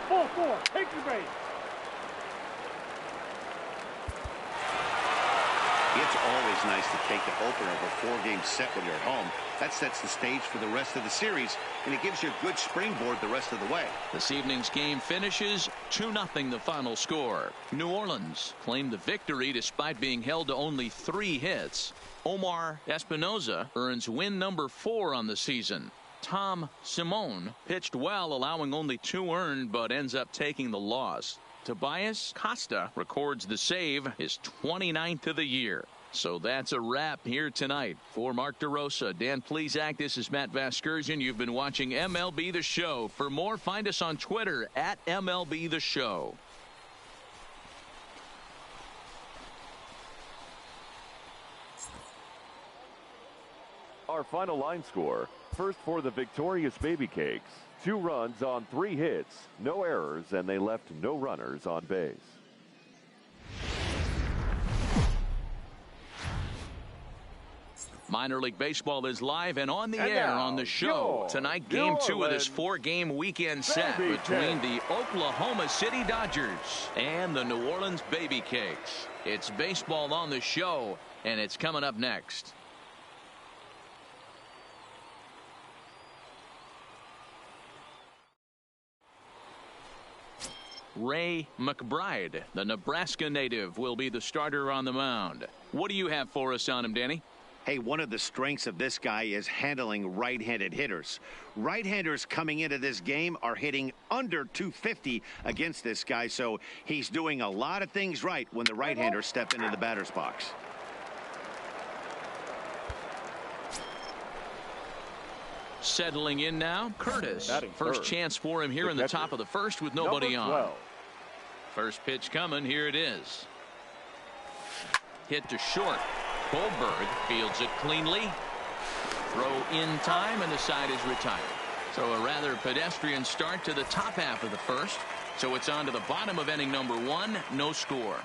Ball 4. Take your base. It's always nice to take the opener of a 4-game set when you're at home. That sets the stage for the rest of the series, and it gives you a good springboard the rest of the way. This evening's game finishes 2-0 the final score. New Orleans claimed the victory despite being held to only 3 hits. Omar Espinoza earns win number 4 on the season. Tom Simone pitched well, allowing only 2 earned, but ends up taking the loss. Tobias Costa records the save, his 29th of the year. So that's a wrap here tonight. For Mark DeRosa, Dan Plesac, this is Matt Vasgersian. You've been watching MLB The Show. For more, find us on Twitter at MLB The Show. Our final line score. First for the victorious Baby Cakes. 2 runs on 3 hits, no errors, and they left no runners on base. Minor League Baseball is live and on the air on the show. Tonight, game 2 of this 4-game weekend set between the Oklahoma City Dodgers and the New Orleans Baby Cakes. It's baseball on the show, and it's coming up next. Ray McBride, the Nebraska native, will be the starter on the mound. What do you have for us on him, Danny? Hey, one of the strengths of this guy is handling right-handed hitters. Right-handers coming into this game are hitting under 250 against this guy, so he's doing a lot of things right when the right-handers step into the batter's box. Settling in now, Curtis. First chance for him here in the top of the first with nobody on. First pitch coming. Here it is. Hit to short. Goldberg fields it cleanly. Throw in time, and the side is retired. So a rather pedestrian start to the top half of the first. So it's on to the bottom of inning number 1. No score.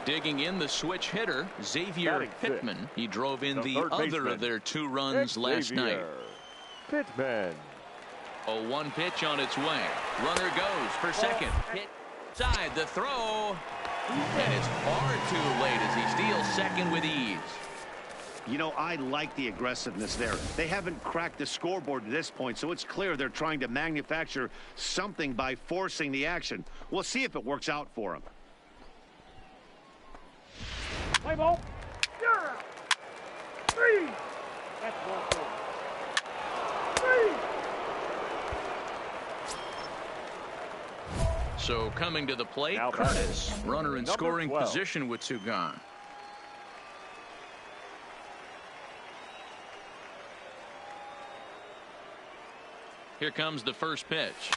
Digging in the switch hitter, Xavier Pittman. He drove in the other of their 2 runs last night. Pittman. 0-1 pitch on its way. Runner goes for second. Hit side, the throw. And it's far too late as he steals second with ease. You know, I like the aggressiveness there. They haven't cracked the scoreboard at this point, so it's clear they're trying to manufacture something by forcing the action. We'll see if it works out for them. Play ball. You're out. 3. That's ball 4. 3. So coming to the plate, now Curtis. Runner in scoring position with 2 gone. Here comes the first pitch.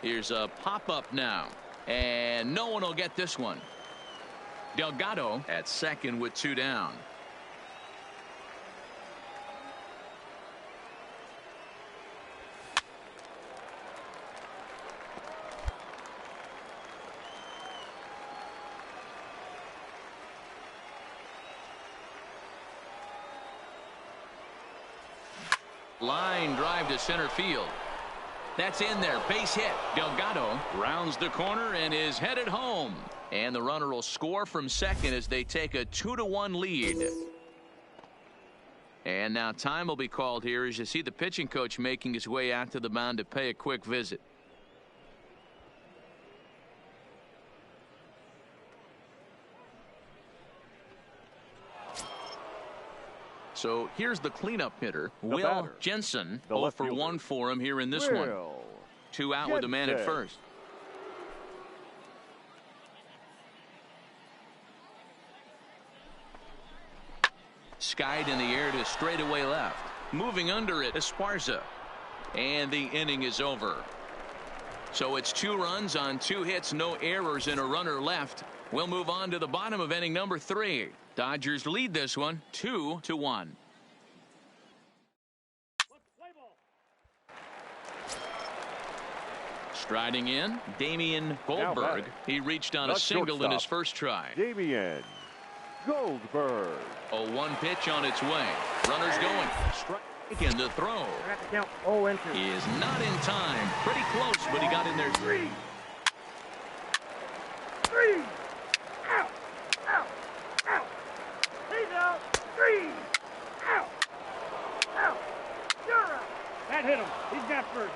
Here's a pop-up now. And no one will get this one. Delgado at second with 2 down. Line drive to center field. That's in there. Base hit. Delgado rounds the corner and is headed home. And the runner will score from second as they take a 2-1 lead. And now time will be called here as you see the pitching coach making his way out to the mound to pay a quick visit. So here's the cleanup hitter, Will Jensen. 0 for 1 for him here in this one. 2 out with the man at first. Skied in the air to straightaway left. Moving under it, Esparza. And the inning is over. So it's 2 runs on 2 hits, no errors, and a runner left. We'll move on to the bottom of inning number 3. Dodgers lead this one 2-1. Striding in, Damian Goldberg. He reached on a single in his first try. Damian Goldberg. A 1 pitch on its way. Runners going. Strike in the throw. He is not in time. Pretty close, but he got in there. 3. Out. Out. Out. He's out. 3. Out. Out. You're out. That hit him. He's got first.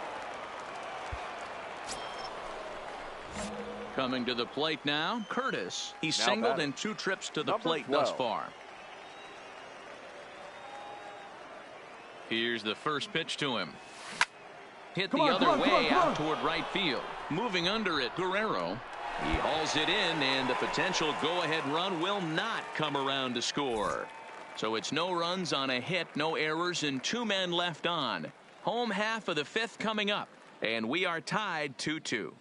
Coming to the plate now, Curtis. He's singled in 2 trips to the plate thus far. Here's the first pitch to him. Hit the other way out toward right field. Moving under it, Guerrero. He hauls it in, and the potential go-ahead run will not come around to score. So it's no runs on a hit, no errors, and 2 men left on. Home half of the 5th coming up, and we are tied 2-2.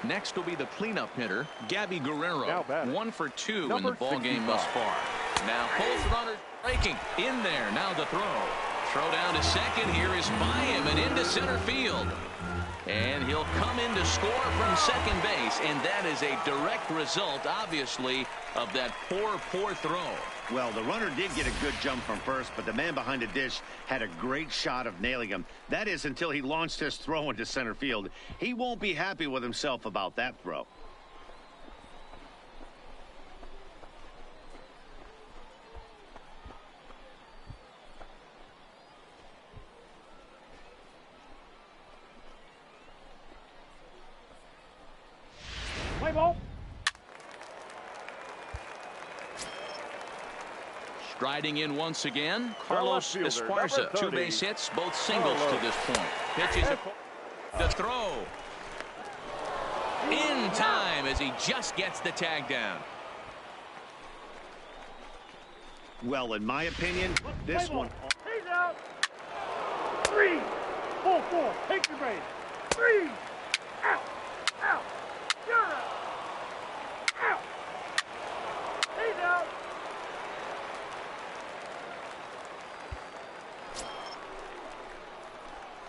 Next will be the cleanup hitter, Gabby Guerrero. 1 for 2 in the ball game thus far. Now both runners breaking in there. Now the throw. Throw down to second. Here is by him and into center field. And he'll come in to score from second base. And that is a direct result, obviously, of that poor throw. Well, the runner did get a good jump from first, but the man behind the dish had a great shot of nailing him. That is until he launched his throw into center field. He won't be happy with himself about that throw. Play ball. Striding in once again, Carlos Esparza. 2 base hits, both singles to this point. Pitches the throw. In time as he just gets the tag down. Well, in my opinion, this one. He's out. 3. 4. Take your base. 3. Out. Out. You're out. Out. He's out.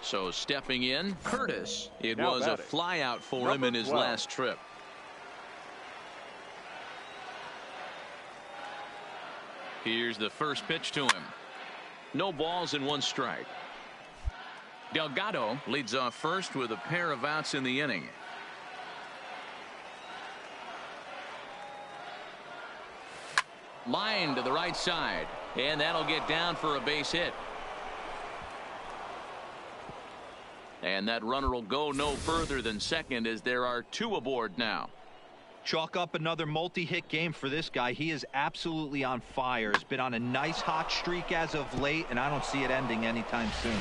So stepping in, Curtis. It was a flyout for him in his last trip. Here's the first pitch to him. No balls and 1 strike. Delgado leads off first with a pair of outs in the inning. Line to the right side, and that'll get down for a base hit. And that runner will go no further than second as there are 2 aboard now. Chalk up another multi-hit game for this guy. He is absolutely on fire. He's been on a nice hot streak as of late, and I don't see it ending anytime soon.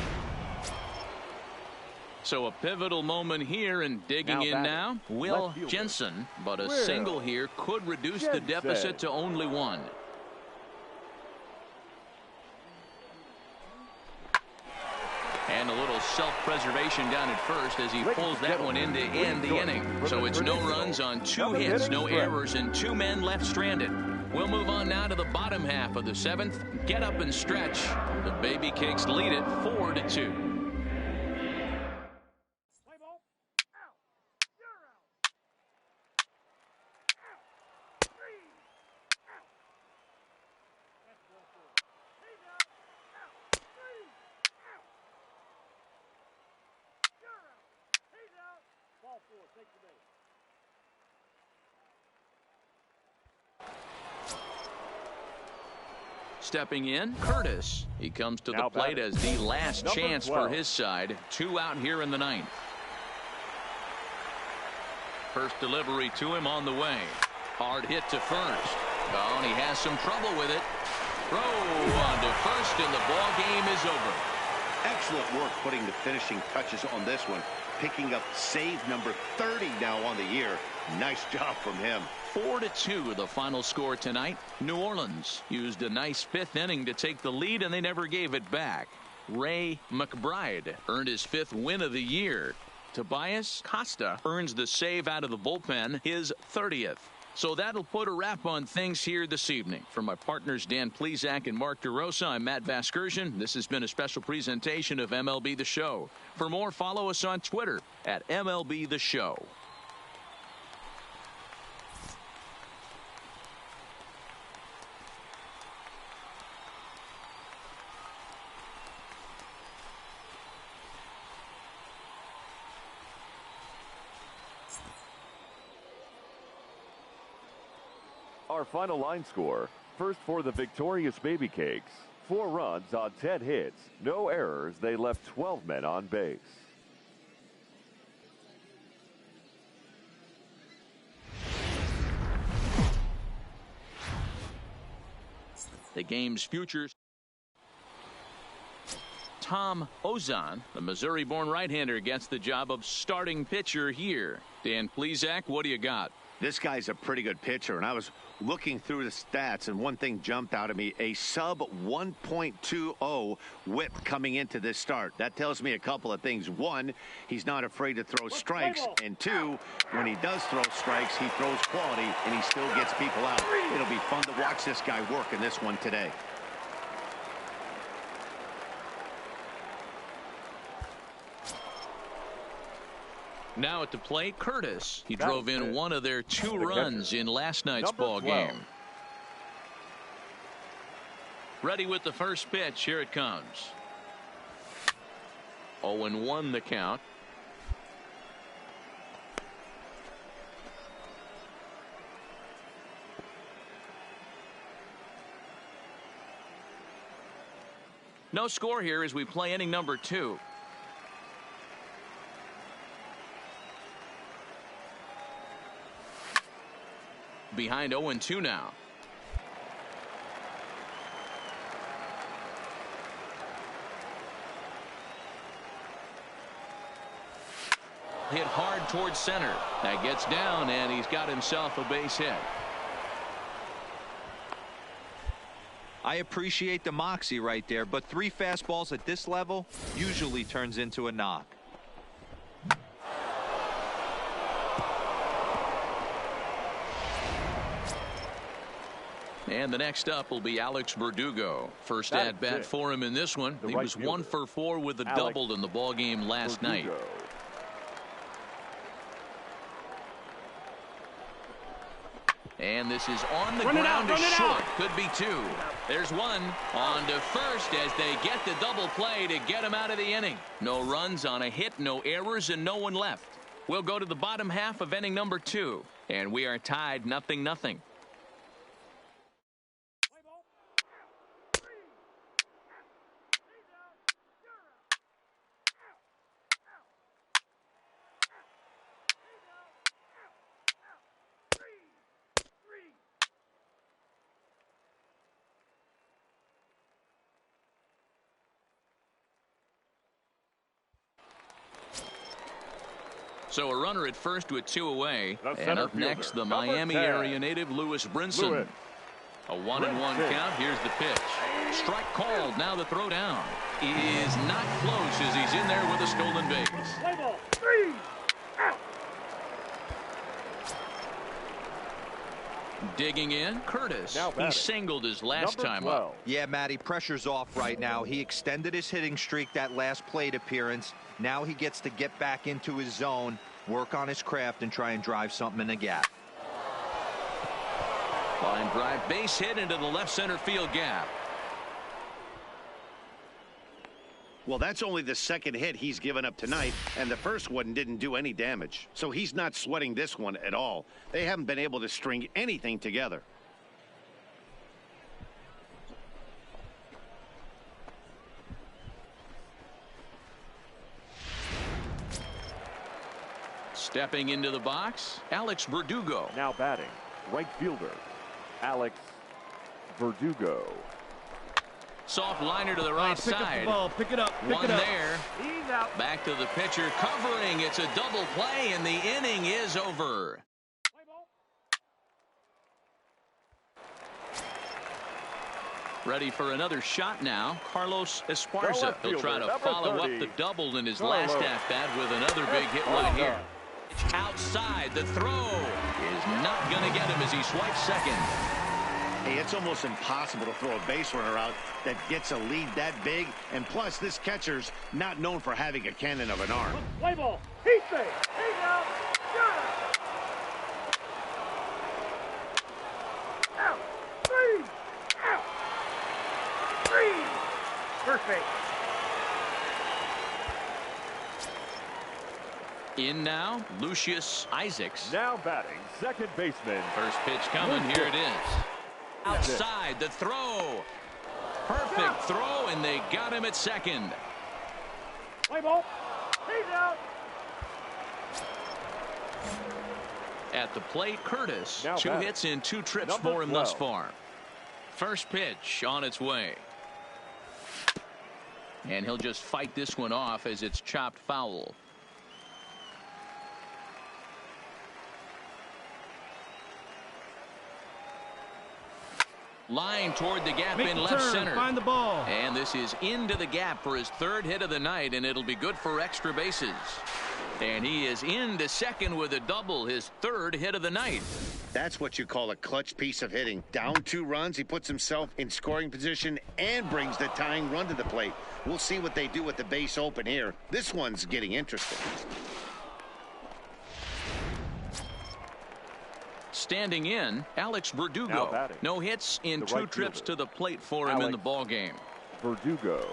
So a pivotal moment here, and digging in now, Will Jensen. But a single here could reduce the deficit to only 1. And a little self-preservation down at first as he pulls that one in to end the inning. So it's no runs on 2 hits, no errors, and 2 men left stranded. We'll move on now to the bottom half of the 7th. Get up and stretch. The Baby Cakes lead it 4-2. take the base. Stepping in, Curtis. He comes to the plate as the last chance for his side. 2 out here in the 9th. First delivery to him on the way. Hard hit to first. Oh, and he has some trouble with it. Throw on to first, and the ball game is over. Excellent work putting the finishing touches on this one. Picking up save number 30 now on the year. Nice job from him. 4-2 the final score tonight. New Orleans used a nice 5th inning to take the lead, and they never gave it back. Ray McBride earned his 5th win of the year. Tobias Costa earns the save out of the bullpen, his 30th. So that'll put a wrap on things here this evening. For my partners Dan Plesac and Mark DeRosa, I'm Matt Vasgersian. This has been a special presentation of MLB The Show. For more, follow us on Twitter at MLB The Show. Our final line score. First for the victorious Baby Cakes. 4 runs on 10 hits. No errors. They left 12 men on base. The game's future. Tom Ozon, the Missouri-born right-hander, gets the job of starting pitcher here. Dan Plesac, what do you got? This guy's a pretty good pitcher, and I was looking through the stats, and one thing jumped out at me, a sub 1.20 whip coming into this start. That tells me a couple of things. One, he's not afraid to throw strikes, and two, when he does throw strikes, he throws quality, and he still gets people out. It'll be fun to watch this guy work in this one today. Now at the plate, Curtis. He drove in one of their 2 runs in last night's ball game. Ready with the first pitch. Here it comes. 0-1 the count. No score here as we play inning number 2. Behind 0-2 now. Hit hard towards center. That gets down, and he's got himself a base hit. I appreciate the moxie right there, but 3 fastballs at this level usually turns into a knock. And the next up will be Alex Verdugo. First at bat for him in this one. He was 1 for 4 with a double in the ball game last night. And this is on the ground to short. Could be 2. There's 1 on to first as they get the double play to get him out of the inning. No runs on a hit, no errors, and no one left. We'll go to the bottom half of inning number 2, and we are tied 0-0. So a runner at first with 2 away. And up next, the Miami area native Lewis Brinson. A 1-1 count. Here's the pitch. Strike called. Now the throw down. Is not close as he's in there with a stolen base. Play ball. 3 out. Digging in, Curtis. He singled his last time up. Yeah, Matty, pressure's off right now. He extended his hitting streak that last plate appearance. Now he gets to get back into his zone, work on his craft, and try and drive something in the gap. Line drive, base hit into the left center field gap. Well, that's only the second hit he's given up tonight, and the first one didn't do any damage. So he's not sweating this one at all. They haven't been able to string anything together. Stepping into the box, Alex Verdugo. Now batting, right fielder, Alex Verdugo. Soft liner to the right Pick side. up the ball. Pick it up. Pick One it up. there. He's out. Back to the pitcher covering. It's a double play, and the inning is over. Play ball. Ready for another shot now. Carlos The Esparza. left He'll try to fielder, follow number up the 30. double in his Carlos. last at-bat with another big hit right here. Outside, the throw is not going to get him as he swipes second. Hey, it's almost impossible to throw a base runner out that gets a lead that big. And plus, this catcher's not known for having a cannon of an arm. Play ball. He's safe. He's out. Got it. Out. Three. Out. Three. First base. In now, Lucius Isaacs. Now batting, second baseman. First pitch coming. Here it is. Outside, the throw. Perfect throw, and they got him at second. Play ball. He's out. At the plate, Curtis. Now 2 batting, hits in 2 trips number for him thus 12. far. First pitch on its way. And he'll just fight this one off as it's chopped foul. Line toward the gap Make in the left turn. center. Find the ball. And this is into the gap for his 3rd hit of the night, and it'll be good for extra bases. And he is into second with a double, his 3rd hit of the night. That's what you call a clutch piece of hitting. Down 2 runs, he puts himself in scoring position and brings the tying run to the plate. We'll see what they do with the base open here. This one's getting interesting. Standing in, Alex Now Verdugo. batting. No hits in The 2 right trips fielder, to the plate for him in the Alex ball game. Verdugo.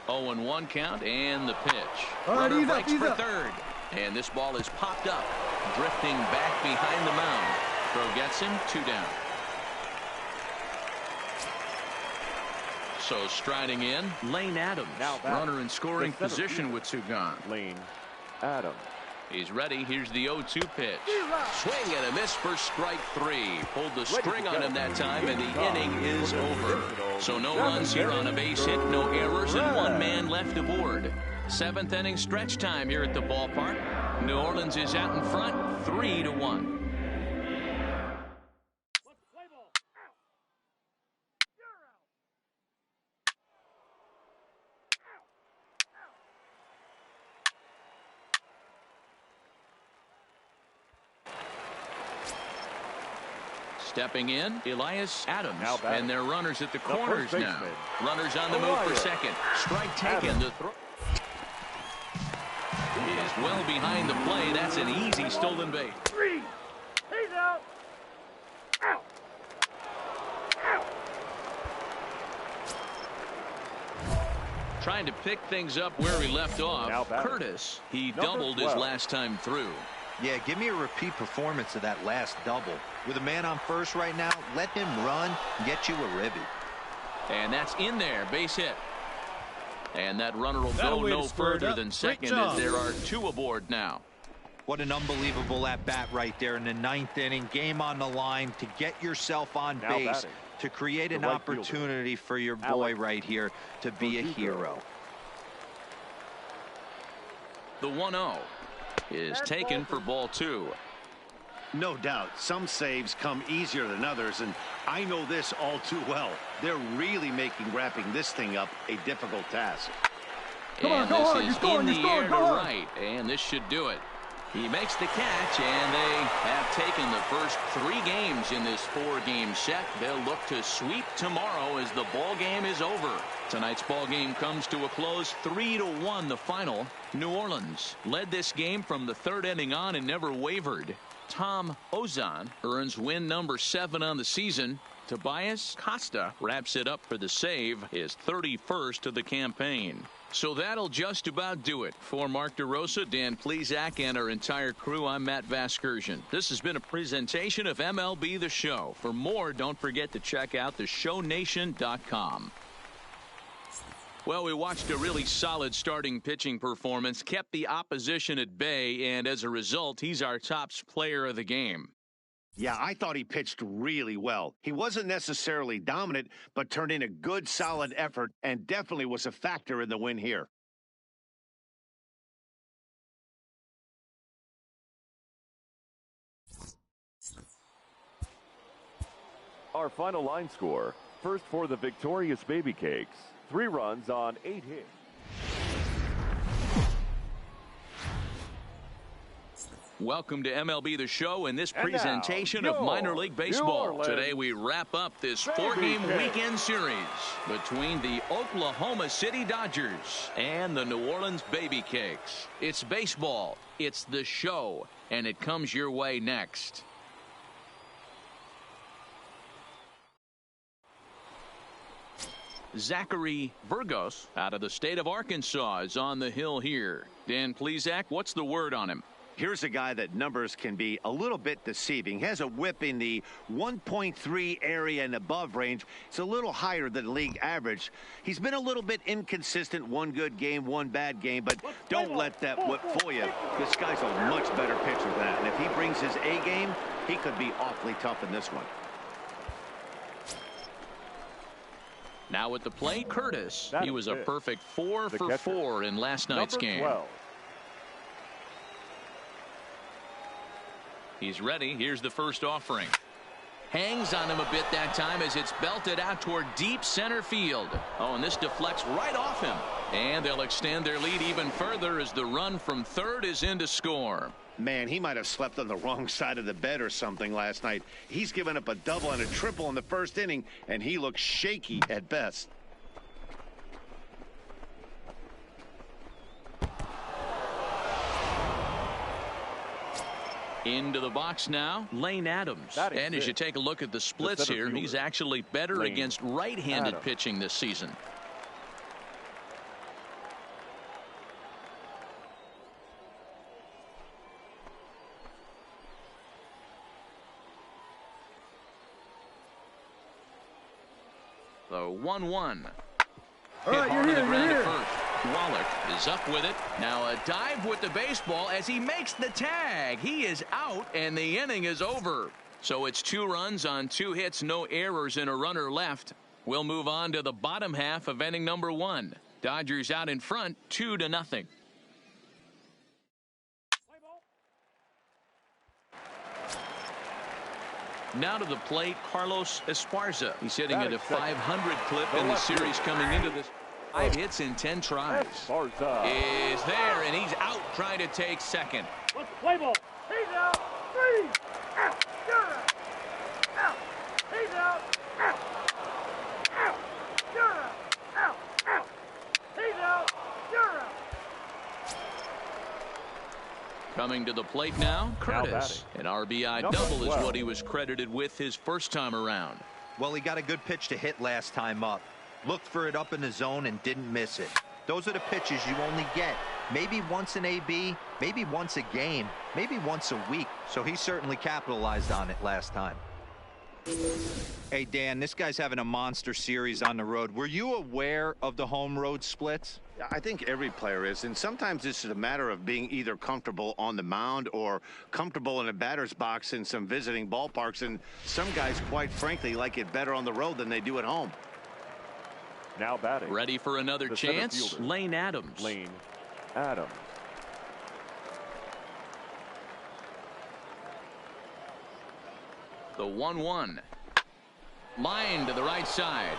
0-1 count and the pitch. All right, Runner ease up, breaks ease for up. 3rd. And this ball is popped up, drifting back behind the mound. Throw gets him, 2 down. So striding in, Lane Adams. Now batting. Runner in scoring The center position fielder, with 2 gone. Lane Adams. He's ready. Here's the 0-2 pitch. Swing and a miss for strike 3. Pulled the string on him that time, and the inning is over. So no runs here on a base hit, no errors, and 1 man left aboard. 7th inning stretch time here at the ballpark. New Orleans is out in front, 3-1. Play ball. Out. You're out. Stepping in, Elias Adams. Now batting. And they're runners at the first corners now. baseman, Runners on the move for Elias second. Strike taken. Adams. The throw is well behind the play. That's an easy stolen base. Three. He's out. Out. Out. Trying to pick things up where he left Now off. batting. Curtis, he Number doubled his 12. last time through. Yeah, give me a repeat performance of that last double. With a man on first right now, let him run and get you a ribby. And that's in there, base hit. And that runner will That'll go way to no spur it further up. than Great second job. as there are 2 aboard now. What an unbelievable at-bat right there in the 9th inning. Game on the line to get yourself on Now base, batting. to create The an right fielder, opportunity for your boy Alex right here to be a Verdugo. hero. The 1-0 is taken for ball 2. No doubt, some saves come easier than others, and I know this all too well. They're really making wrapping this thing up a difficult task. And this is in the air to right, and this should do it. He makes the catch, and they have taken the first 3 games in this 4-game set. They'll look to sweep tomorrow as the ball game is over. Tonight's ball game comes to a close, 3-1 the final. New Orleans led this game from the 3rd inning on and never wavered. Tom Ozon earns win number 7 on the season. Tobias Costa wraps it up for the save, his 31st of the campaign. So that'll just about do it. For Mark DeRosa, Dan Plesac, and our entire crew, I'm Matt Vasgersian. This has been a presentation of MLB The Show. For more, don't forget to check out theshownation.com. Well, we watched a really solid starting pitching performance, kept the opposition at bay, and as a result, he's our top player of the game. Yeah, I thought he pitched really well. He wasn't necessarily dominant, but turned in a good, solid effort and definitely was a factor in the win here. Our final line score. First for the victorious Baby Cakes. 3 runs on 8 hits. Welcome to MLB The Show and this presentation of minor league baseball. Today we wrap up this 4-game weekend series between the Oklahoma City Dodgers and the New Orleans Baby Cakes. It's baseball, it's the show, and it comes your way next. Zachary Burgos out of the state of Arkansas is on the hill here. Dan Plesac, what's the word on him? Here's a guy that numbers can be a little bit deceiving. He has a whip in the 1.3 area and above range. It's a little higher than league average. He's been a little bit inconsistent. One good game, one bad game, but don't let that whip fool you. This guy's a much better pitcher than that. And if he brings his A game, he could be awfully tough in this one. Now at the plate, Curtis. He was a perfect 4 for 4 in last night's game. 12. He's ready. Here's the first offering. Hangs on him a bit that time as it's belted out toward deep center field. Oh, and this deflects right off him. And they'll extend their lead even further as the run from third is in to score. Man, he might have slept on the wrong side of the bed or something last night. He's given up a double and a triple in the first inning, and he looks shaky at best. Into the box now, Lane Adams. And as you take a look at the splits here, he's actually better against right-handed pitching this season. The 1-1. All right, you're here. First. Wallach is up with it. Now a dive with the baseball as he makes the tag. He is out and the inning is over. So it's 2 runs on 2 hits, no errors, and a runner left. We'll move on to the bottom half of inning number 1. Dodgers out in front 2-0. Now to the plate, Carlos Esparza. He's hitting at a 500 clip in the series coming into this. 5 hits in 10 tries. Is there, and he's out trying to take second. Let's play ball. He's out. 3 out. You're out. Out. He's out. Out. Out. You're out. Out. Out. He's out. You're out. Coming to the plate now, Curtis. An RBI double is what he was credited with his first time around. Well, he got a good pitch to hit last time up. Looked for it up in the zone and didn't miss it. Those are the pitches you only get maybe once in AB, maybe once a game, maybe once a week. So he certainly capitalized on it last time. Hey, Dan, this guy's having a monster series on the road. Were you aware of the home road splits? I think every player is, and sometimes this is a matter of being either comfortable on the mound or comfortable in a batter's box in some visiting ballparks, and some guys, quite frankly, like it better on the road than they do at home. Now batting. Ready for another chance? Lane Adams. Lane Adams. The 1-1. Line to the right side.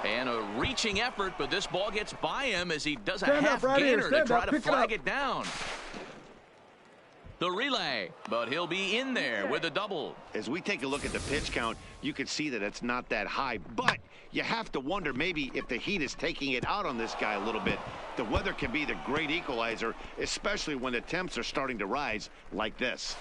And a reaching effort, but this ball gets by him as he does a half-gainer to try to flag it down. The relay, but he'll be in there with a double. As we take a look at the pitch count, you can see that it's not that high, but you have to wonder maybe if the heat is taking it out on this guy a little bit. The weather can be the great equalizer, especially when the temps are starting to rise like this.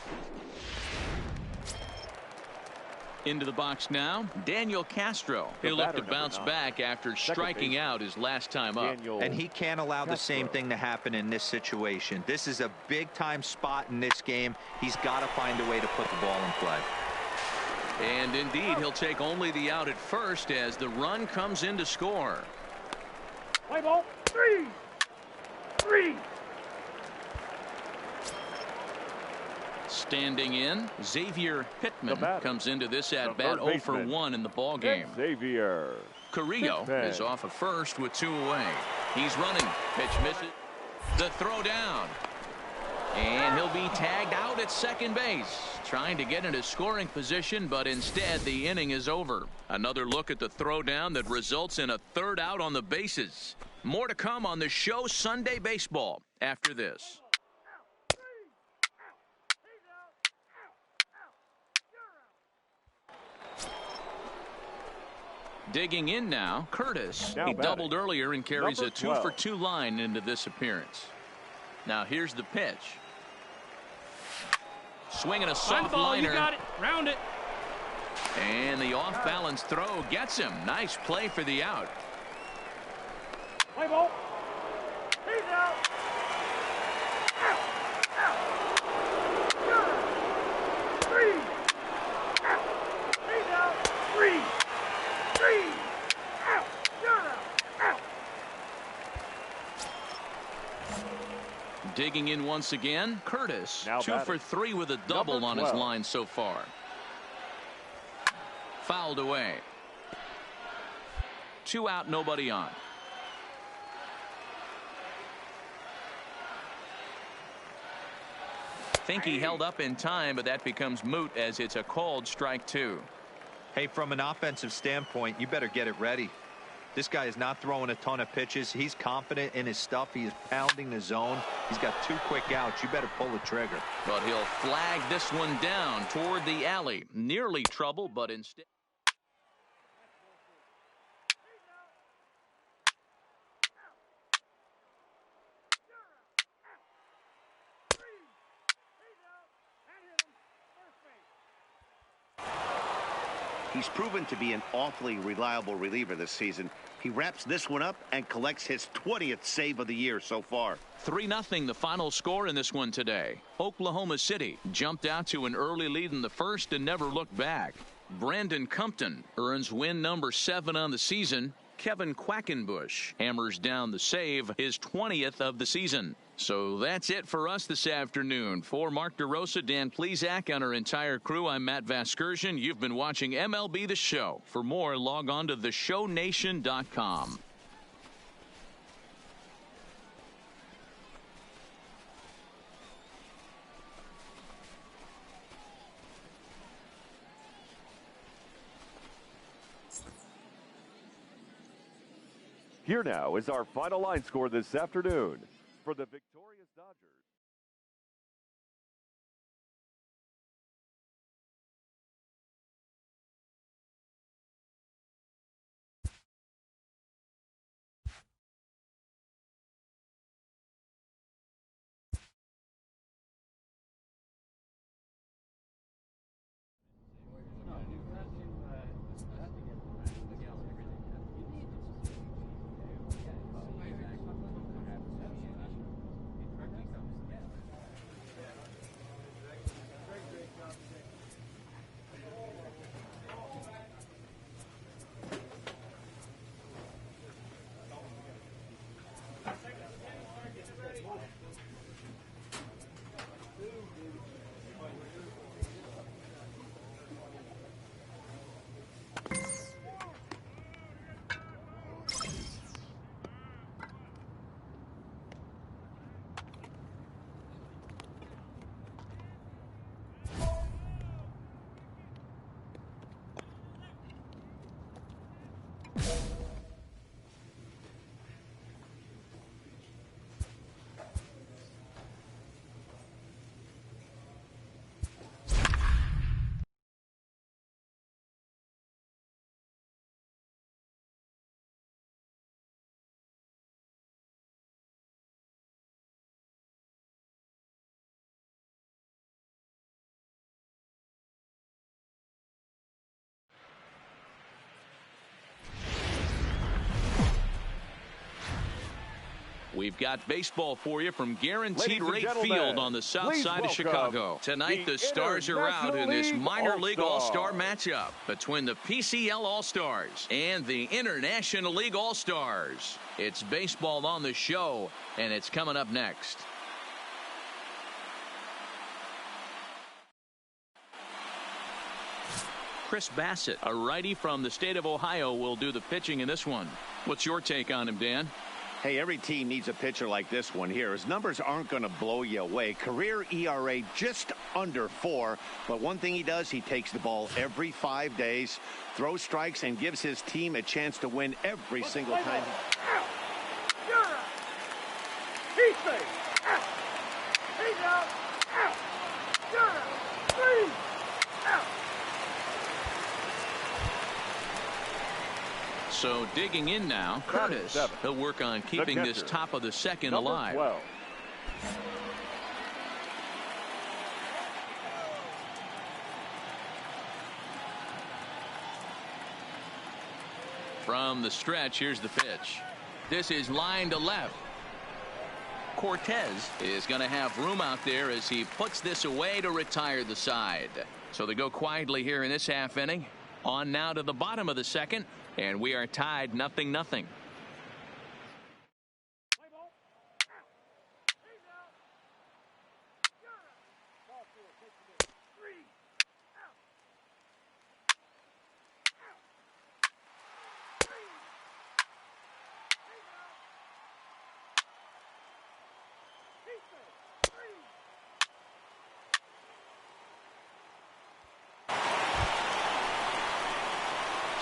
Into the box now, Daniel Castro. He'll look to bounce back after striking out his last time up. And he can't allow the same thing to happen in this situation. This is a big-time spot in this game. He's got to find a way to put the ball in play. And indeed, he'll take only the out at first as the run comes in to score. Play ball. 3. 3. Standing in, Xavier Pittman comes into this at bat 0 for 1 in the ball game. Xavier Carrillo is off of first with 2 away. He's running. Pitch misses. The throw down. And he'll be tagged out at second base, trying to get into scoring position, but instead the inning is over. Another look at the throw down that results in a third out on the bases. More to come on the show Sunday Baseball after this. Digging in now, Curtis. He doubled earlier and carries a 2 for 2 line into this appearance. Now here's the pitch. Swinging a soft liner. You got it. Round it. And the off-balance throw gets him. Nice play for the out. Play ball. He's out. Out. Out. 3. Out. He's out. 3. 3. Out. Out. Digging in once again, Curtis. 2 for 3 with a double on his line so far. Fouled away. 2 out, nobody on. Think he held up in time, but that becomes moot as it's a called strike 2. Hey, from an offensive standpoint, you better get it ready. This guy is not throwing a ton of pitches. He's confident in his stuff. He is pounding the zone. He's got 2 quick outs. You better pull the trigger. But he'll flag this one down toward the alley. Nearly trouble, but instead. He's proven to be an awfully reliable reliever this season. He wraps this one up and collects his 20th save of the year so far. 3-0 the final score in this one today. Oklahoma City jumped out to an early lead in the first and never looked back. Brandon Compton earns win number 7 on the season. Kevin Quackenbush hammers down the save, his 20th of the season. So that's it for us this afternoon. For Mark DeRosa, Dan Plesac, and our entire crew, I'm Matt Vasgersian. You've been watching MLB The Show. For more, log on to theshownation.com. Here now is our final line score this afternoon for the victorious Dodgers. We've got baseball for you from Guaranteed Ladies and Rate gentlemen, Field on the south please side of welcome Chicago. Tonight, the Stars are out in this minor league All-Star matchup between the PCL All-Stars and the International League All-Stars. It's baseball on the show, and it's coming up next. Chris Bassett, a righty from the state of Ohio, will do the pitching in this one. What's your take on him, Dan? Hey, every team needs a pitcher like this one here. His numbers aren't going to blow you away. Career ERA just under 4. But one thing he does, he takes the ball every 5 days, throws strikes, and gives his team a chance to win every single time. Out. You're out. He's safe. Out. He's out. Out. You're out. 3. Out. So digging in now, Curtis. He'll work on keeping this top of the second alive. 12. From the stretch, here's the pitch. This is line to left. Cortez is going to have room out there as he puts this away to retire the side. So they go quietly here in this half inning. On now to the bottom of the second, and we are tied 0-0.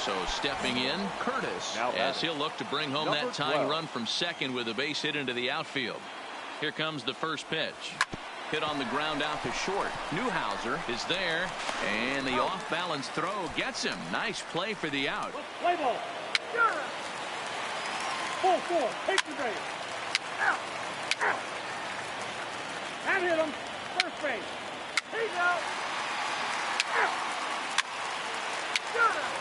So stepping in, Curtis, as he'll look to bring home that tying run from second with a base hit into the outfield. Here comes the first pitch. Hit on the ground out to short. Newhouser is there, and the off-balance throw gets him. Nice play for the out. Play ball. You're out. 4-4. Take the base. Out. Out. And hit him. First base. He's out. Out. You're out.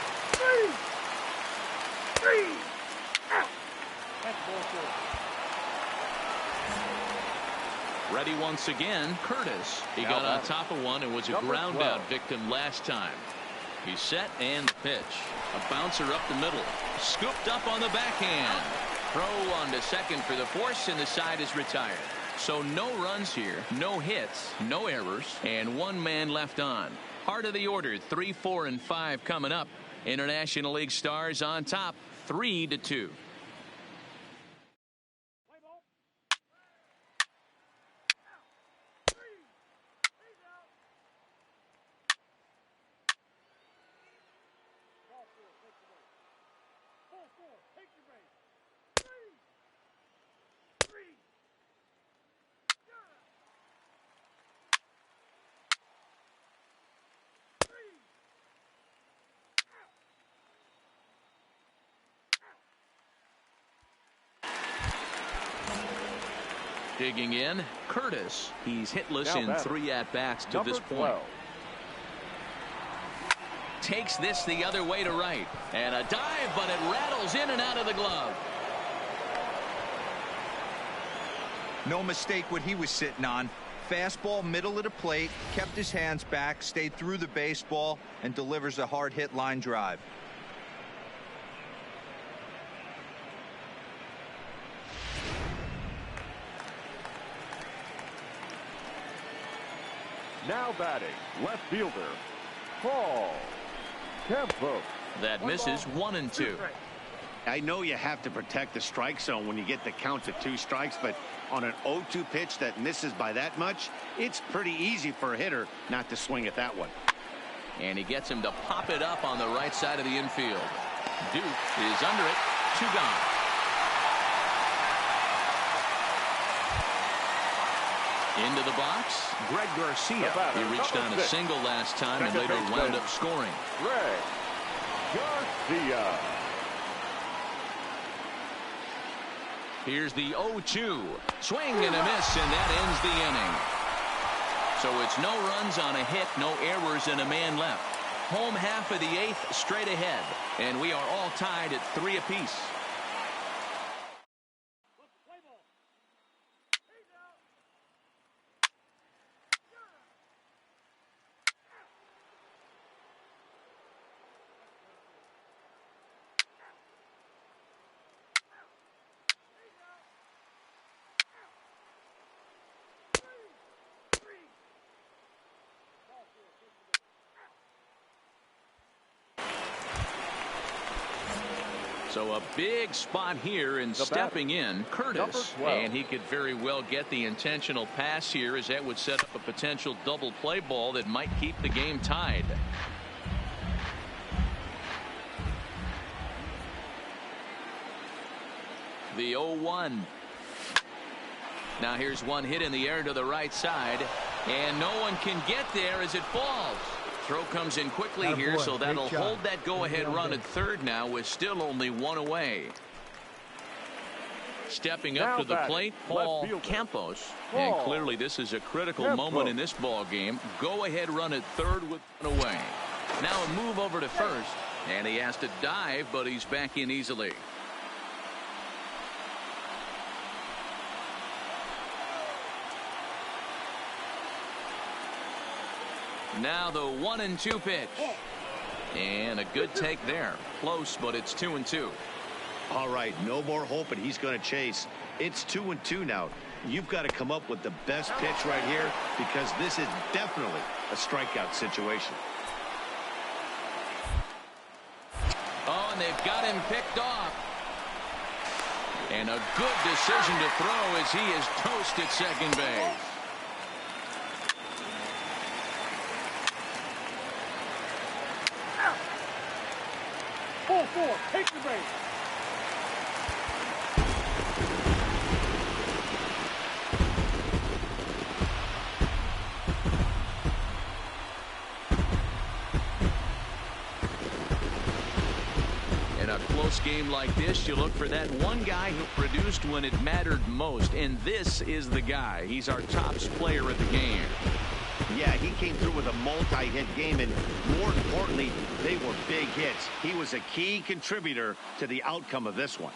3. Out. That's 4-4. Ready once again, Curtis. He got on top of one and was a ground out victim last time. He's set and the pitch. A bouncer up the middle. Scooped up on the backhand. Throw on to second for the force, and the side is retired. So no runs here, no hits, no errors, and one man left on. Heart of the order, 3, 4, and 5 coming up. International League Stars on top, 3-2. Digging in, Curtis. He's hitless in 3 at-bats to this point. Takes this the other way to right. And a dive, but it rattles in and out of the glove. No mistake what he was sitting on. Fastball, middle of the plate, kept his hands back, stayed through the baseball, and delivers a hard hit line drive. Now batting, left fielder, Paul Campos. That misses 1-2. I know you have to protect the strike zone when you get the count to 2 strikes, but on an 0-2 pitch that misses by that much, it's pretty easy for a hitter not to swing at that one. And he gets him to pop it up on the right side of the infield. Duke is under it. 2 gone. Into the box, Greg Garcia. He reached on a single last time and later wound up scoring. Greg Garcia. Here's the 0-2. Swing and a miss, and that ends the inning. So it's no runs on a hit, no errors, and a man left. Home half of the 8th straight ahead, and we are all tied at 3 apiece. So a big spot here, and stepping in, Curtis. And he could very well get the intentional pass here, as that would set up a potential double play ball that might keep the game tied. The 0-1. Now here's one hit in the air to the right side, and no one can get there as it falls. Throw comes in quickly here, so that'll hold that go-ahead run at third now, with still only one away. Stepping up to the plate, Paul Campos. And clearly this is a critical moment in this ball game. Go-ahead run at third with one away. Now a move over to first, and he has to dive, but he's back in easily. Now the 1-2 pitch. And a good take there. Close, but it's 2-2. All right, no more hoping he's going to chase. It's 2-2 now. You've got to come up with the best pitch right here, because this is definitely a strikeout situation. Oh, and they've got him picked off. And a good decision to throw, as he is toast at second base. 4-4, take the base. In a close game like this, you look for that one guy who produced when it mattered most, and this is the guy. He's our tops player of the game. Yeah, he came through with a multi-hit game, and more importantly, they were big hits. He was a key contributor to the outcome of this one.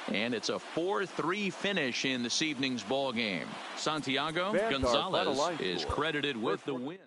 And it's a 4-3 finish in this evening's ball game. Santiago Gonzalez is credited with the win.